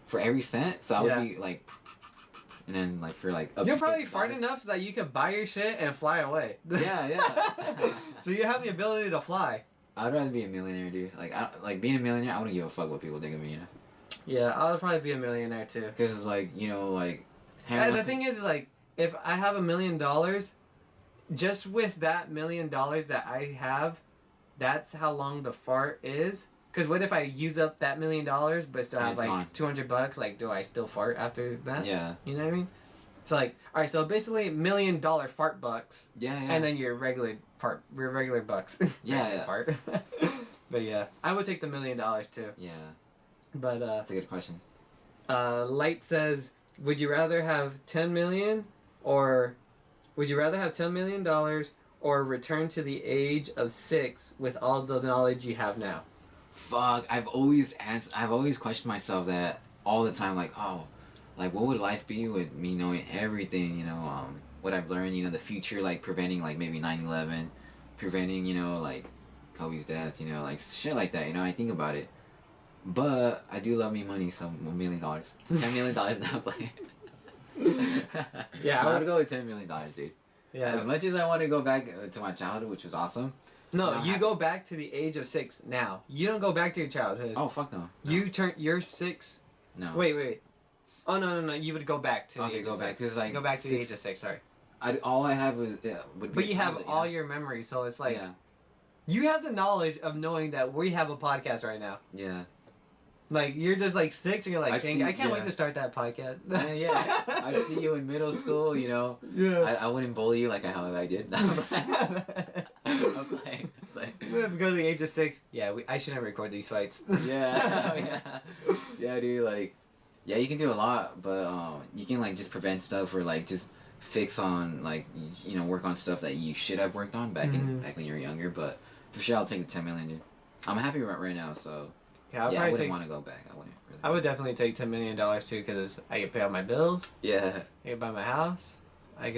B: For every cent, so I would be, like, And then like for like up
A: You'll
B: to
A: probably
B: $50.
A: fart enough that you can buy your shit and fly away.
B: Yeah.
A: So you have the ability to fly.
B: I'd rather be a millionaire, dude. Like being a millionaire, I wouldn't give a fuck what people think of me, you know.
A: Yeah, I would probably be a millionaire too.
B: Because it's like, you know, like.
A: The thing is, like, if I have $1 million, just with that $1 million that I have, that's how long the fart is. Because what if I use up that $1 million, but still have
B: It's
A: like
B: gone.
A: $200? Like, do I still fart after that?
B: Yeah.
A: You know what I mean? So like, all right, so basically $1 million fart bucks,
B: Yeah.
A: and then your regular bucks.
B: Yeah,
A: Regular
B: yeah.
A: fart. But yeah, I would take the $1 million too.
B: Yeah.
A: But
B: That's a good question.
A: Light says, would you rather have $10 million, or would you rather have $10 million, or return to the age of 6 with all the knowledge you have now?
B: Fuck, I've always questioned myself that all the time, like, oh, like what would life be with me knowing everything, you know, what I've learned, you know, the future, like preventing like maybe 9/11, preventing, you know, like Kobe's death, you know, like shit like that, you know, I think about it. But I do love me money, so $1 million. $10 million not playing.
A: Yeah,
B: I would go with $10 million, dude.
A: Yeah.
B: As much as I want to go back to my childhood, which was awesome.
A: No, you go back to the age of 6 now. You don't go back to your childhood.
B: Oh fuck no.
A: You're 6.
B: No.
A: Wait. Oh no. You would go back to the age of 6.
B: back. Cause like
A: go back to the age of 6. Sorry.
B: All I have was would be.
A: But
B: a
A: you have
B: tablet,
A: all your memories, so it's like
B: yeah.
A: you have the knowledge of knowing that we have a podcast right now.
B: Yeah.
A: Like you're just like 6, and you're like, dang, I can't wait
B: yeah.
A: to start that podcast.
B: Yeah. I see you in middle school, you know.
A: Yeah.
B: I wouldn't bully you like how I did. I'm playing.
A: Go to the age of 6. Yeah, I shouldn't record these fights.
B: Yeah. Yeah, dude. Like, yeah, you can do a lot, but you can like just prevent stuff or like just fix on like you know work on stuff that you should have worked on back when you were younger. But for sure, I'll take the $10 million, dude. I'm happy right now, so.
A: Yeah,
B: I wouldn't want to go back. I wouldn't. Really
A: I would definitely take $10 million too, because I could pay all my bills.
B: Yeah.
A: I could buy my house. I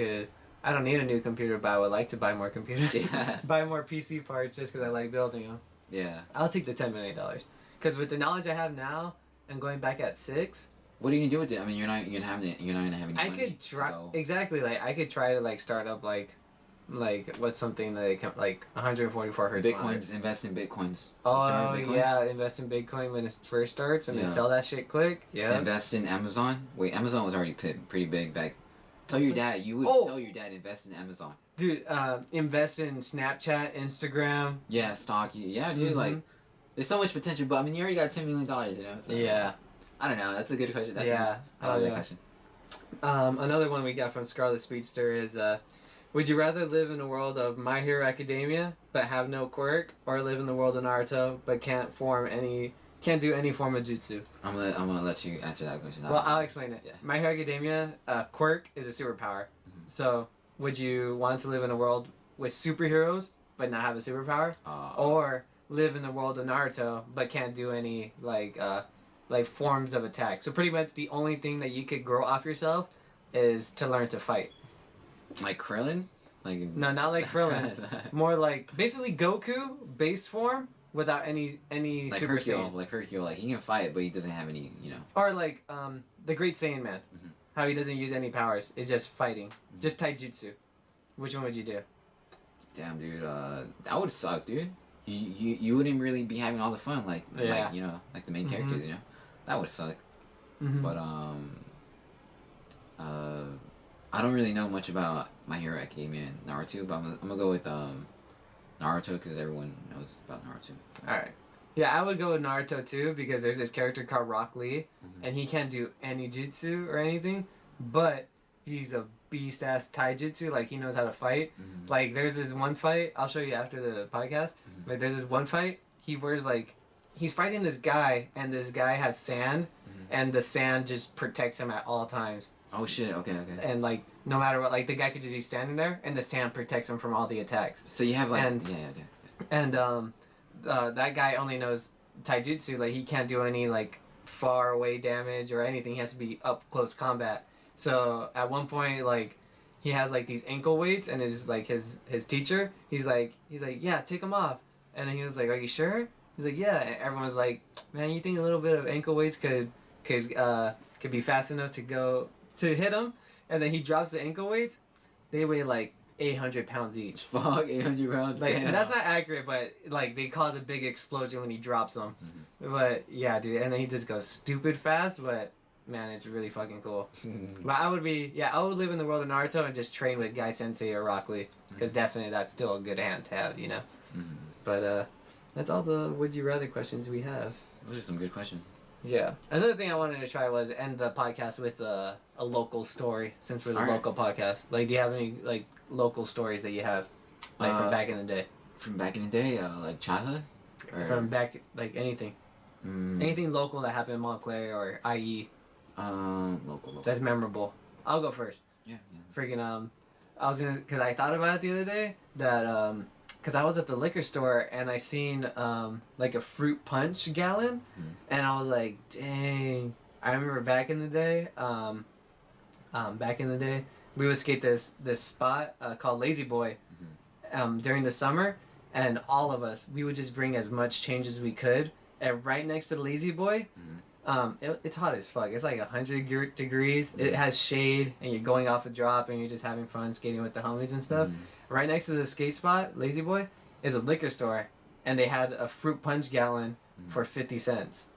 A: don't need a new computer, but I would like to buy more computers.
B: Yeah.
A: Buy more PC parts just because I like building them.
B: Yeah.
A: I'll take the $10 million. Because with the knowledge I have now and going back at 6.
B: What are you gonna do with it? I mean, you're not gonna have any
A: I
B: money
A: could try
B: to go.
A: exactly like I could try to like start up like what's something that like 144 hertz.
B: Bitcoins. Invest in bitcoins.
A: Oh
B: Start in bitcoins.
A: yeah, invest in Bitcoin when it first starts and then
B: Yeah.
A: sell that shit quick. Yeah.
B: Invest in Amazon. Wait, Amazon was already pretty big back. Tell your dad. You would tell your dad invest in Amazon.
A: Dude, invest in Snapchat, Instagram.
B: Yeah, stock. Yeah, dude. Like, there's so much potential, but I mean, you already got $10 million. You know. So,
A: Yeah.
B: I don't know. That's a good question. That's
A: Yeah.
B: I love that
A: yeah.
B: question.
A: Another one we got from Scarlet Speedster is, would you rather live in a world of My Hero Academia but have no quirk, or live in the world of Naruto but can't do any form of jutsu?
B: I'm gonna let you answer that question.
A: Well, I'll explain it.
B: Yeah.
A: My Hero Academia, quirk is a superpower.
B: Mhm.
A: So, would you want to live in a world with superheroes but not have a superpower, or live in the world of Naruto but can't do any like forms of attack? So pretty much the only thing that you could grow off yourself is to learn to fight.
B: Like Krillin? Like
A: No, not like Krillin. More like basically Goku base form without any
B: like
A: Super
B: Hercule.
A: Saiyan.
B: Like Hercule. Like he can fight, but he doesn't have any. You know.
A: Or like the Great Saiyan Man.
B: Mhm.
A: How he doesn't use any powers. It's just fighting. Just taijutsu. Which one would you do?
B: Damn, dude. That would suck, dude. You wouldn't really be having all the fun like you know like the main characters. You know, that would suck.
A: Mm-hmm.
B: But I don't really know much about My Hero Academia and Naruto, but I'm gonna go with Naruto because everyone knows about Naruto. So.
A: Alright. Yeah, I would go with Naruto too, because there's this character called Rock Lee,
B: Mhm.
A: and he can't do any jutsu or anything, but he's a beast ass taijutsu, like he knows how to fight.
B: Mhm.
A: Like there's this one fight, I'll show you after the podcast,
B: Mhm.
A: but there's this one fight, he wears like, he's fighting this guy, and this guy has sand,
B: Mhm.
A: and the sand just protects him at all times.
B: Oh shit! Okay.
A: And like, no matter what, like the guy could just be standing there, and the sand protects him from all the attacks.
B: So you have like
A: And-
B: okay.
A: And that guy only knows taijutsu, like he can't do any like far away damage or anything. He has to be up close combat. So at one point, like he has like these ankle weights, and it's like his teacher. He's like, yeah, take them off. And then he was like, are you sure? He's like, yeah. And everyone was like, man, you think a little bit of ankle weights could be fast enough to hit him? and then he drops the ankle weights. They weigh like 800 pounds each.
B: Fuck, 800 pounds.
A: Like,
B: damn.
A: that's not accurate, but like they cause a big explosion when he drops them.
B: Mm-hmm.
A: But yeah, dude, and then he just goes stupid fast. But man, it's really fucking cool. But I would live in the world of Naruto and just train with Guy Sensei or Rock Lee, because definitely that's still a good hand to have, you know.
B: Mm-hmm.
A: But that's all the would you rather questions we have.
B: Those are some good questions.
A: Yeah. Another thing I wanted to try was end the podcast with a local story, since we're the
B: All right.
A: local podcast. Like, do you have any like local stories that you have, like from back in the day?
B: From back in the day, like childhood? Or,
A: From back, like anything. Anything local that happened in Montclair or IE
B: local.
A: that's memorable. I'll go first.
B: Yeah.
A: Freaking I was gonna, cause I thought about it the other day that cause I was at the liquor store and I seen like a fruit punch gallon, and I was like, dang. I remember back in the day, we would skate this spot called Lazy Boy, during the summer, and all of us, we would just bring as much change as we could, and right next to the Lazy Boy. It's hot as fuck. It's like 100 degrees. It has shade, and you're going off a drop, and you're just having fun skating with the homies and stuff. Right next to the skate spot, Lazy Boy, is a liquor store, and they had a fruit punch gallon for 50 cents.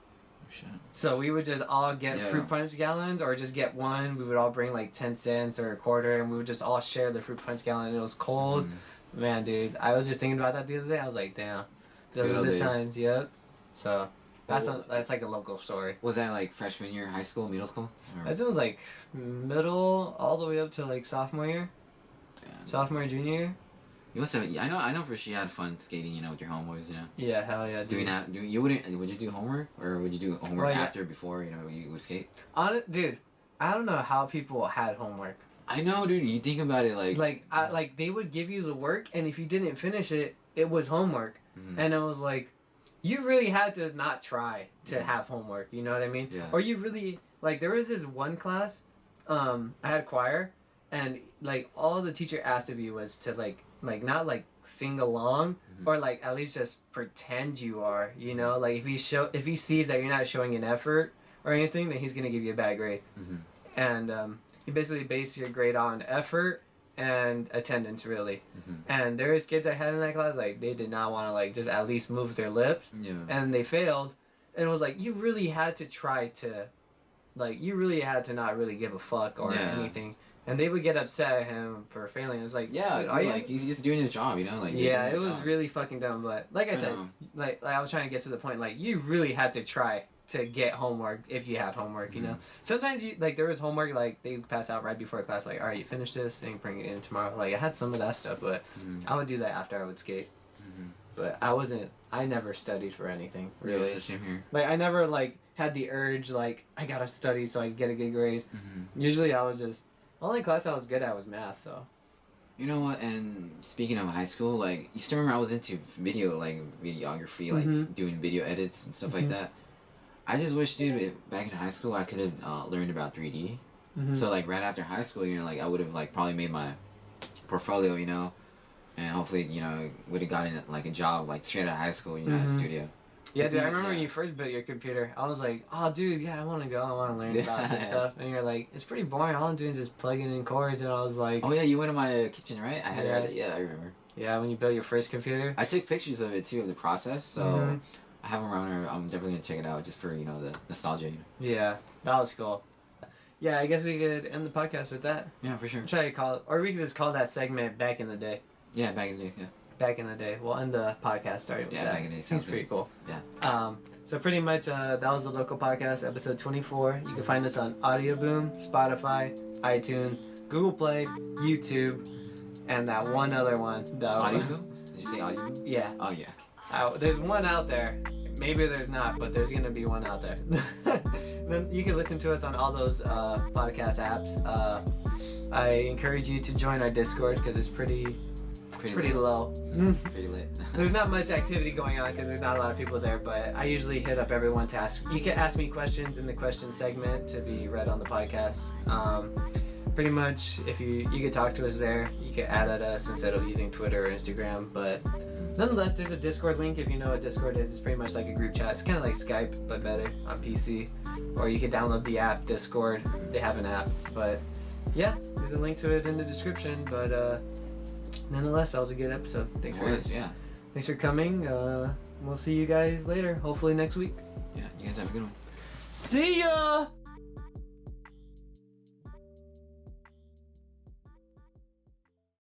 B: Oh, shit.
A: So we would just all get fruit punch gallons, or just get one. We would all bring like 10 cents or a quarter, and we would just all share the fruit punch gallon. It was cold. Man, dude, I was just thinking about that the other day. I was like, damn, those are the times. Yep. So that's like a local story.
B: Was that like freshman year, high school, middle school? Or?
A: I think it was like middle all the way up to like sophomore year.
B: Damn.
A: Sophomore, junior year.
B: You must have. I know for sure you had fun skating, you know, with your homeboys, you know.
A: Yeah, hell yeah. Dude.
B: Would you do homework, or would you do homework after, before, you know, you would skate?
A: Dude, I don't know how people had homework.
B: I know, dude. You think about it,
A: like they would give you the work, and if you didn't finish it, it was homework, and it was like, you really had to not try to have homework. You know what I mean?
B: Yeah.
A: Or you really like, there was this one class, I had choir, and like all the teacher asked of you was to like not like sing along, or like at least just pretend you are. You know, like if he sees that you're not showing an effort or anything, then he's gonna give you a bad grade. And you basically base your grade on effort and attendance, really. And there's kids I had in that class, like they did not want to like just at least move their lips, and they failed. And it was like, you really had to try to, like, you really had to not really give a fuck or anything. And they would get upset at him for failing. It was like,
B: yeah, dude, like he's just doing his job, you know, like
A: it was really fucking dumb. But like I said, like I was trying to get to the point, like you really had to try to get homework if you had homework, you know. Sometimes you like there was homework like they would pass out right before class, like, all right, you finish this and bring it in tomorrow. Like I had some of that stuff, but I would do that after I would skate. But I never studied for anything, really.
B: Yeah, same here.
A: Like I never like had the urge like I gotta study so I get a good grade. Usually I was just, only class I was good at was math. So
B: you know what, and speaking of high school, like you still remember I was into videography, like doing video edits and stuff like that. I just wish, dude, back in high school I could have learned about 3D. So like right after high school, you know, like I would have like probably made my portfolio, you know, and hopefully, you know, would have gotten like a job like straight out of high school, you know, at a studio.
A: Yeah, dude, I remember when you first built your computer, I was like, oh, dude, yeah, I want to go, I want to learn about this stuff. And you're like, it's pretty boring, all I'm doing is just plugging in cords. And I was like,
B: oh yeah, you went to my kitchen, right? I had I remember.
A: Yeah, when you built your first computer.
B: I took pictures of it too, of the process, so I have them around here. I'm definitely gonna check it out just for, you know, the nostalgia. You know?
A: Yeah, that was cool. Yeah, I guess we could end the podcast with that.
B: Yeah, for sure.
A: Try to call it, or we could just call that segment Back in the Day.
B: Yeah, back in the day, yeah.
A: Back in the day. We'll end the podcast starting with that.
B: Yeah, back in the day.
A: Seems pretty cool.
B: Yeah.
A: So pretty much that was the local podcast, episode 24. You can find us on Audio Boom, Spotify, iTunes, Google Play, YouTube, and that one other one.
B: Audio Boom? Did you say Audio Boom?
A: Yeah.
B: Oh, yeah.
A: There's one out there. Maybe there's not, but there's going to be one out there. Then you can listen to us on all those podcast apps. I encourage you to join our Discord because it's pretty low.
B: Pretty lit.
A: There's not much activity going on because there's not a lot of people there, but I usually hit up everyone to ask. You can ask me questions in the question segment to be read on the podcast. Pretty much, if you can talk to us there, you can add at us instead of using Twitter or Instagram. But nonetheless, there's a Discord link. If you know what Discord is, it's pretty much like a group chat. It's kind of like Skype, but better on PC. Or you can download the app Discord. They have an app, but yeah, there's a link to it in the description. But nonetheless, that was a good episode. Thanks for coming. We'll see you guys later. Hopefully next week.
B: Yeah, you guys have a good one.
A: See ya!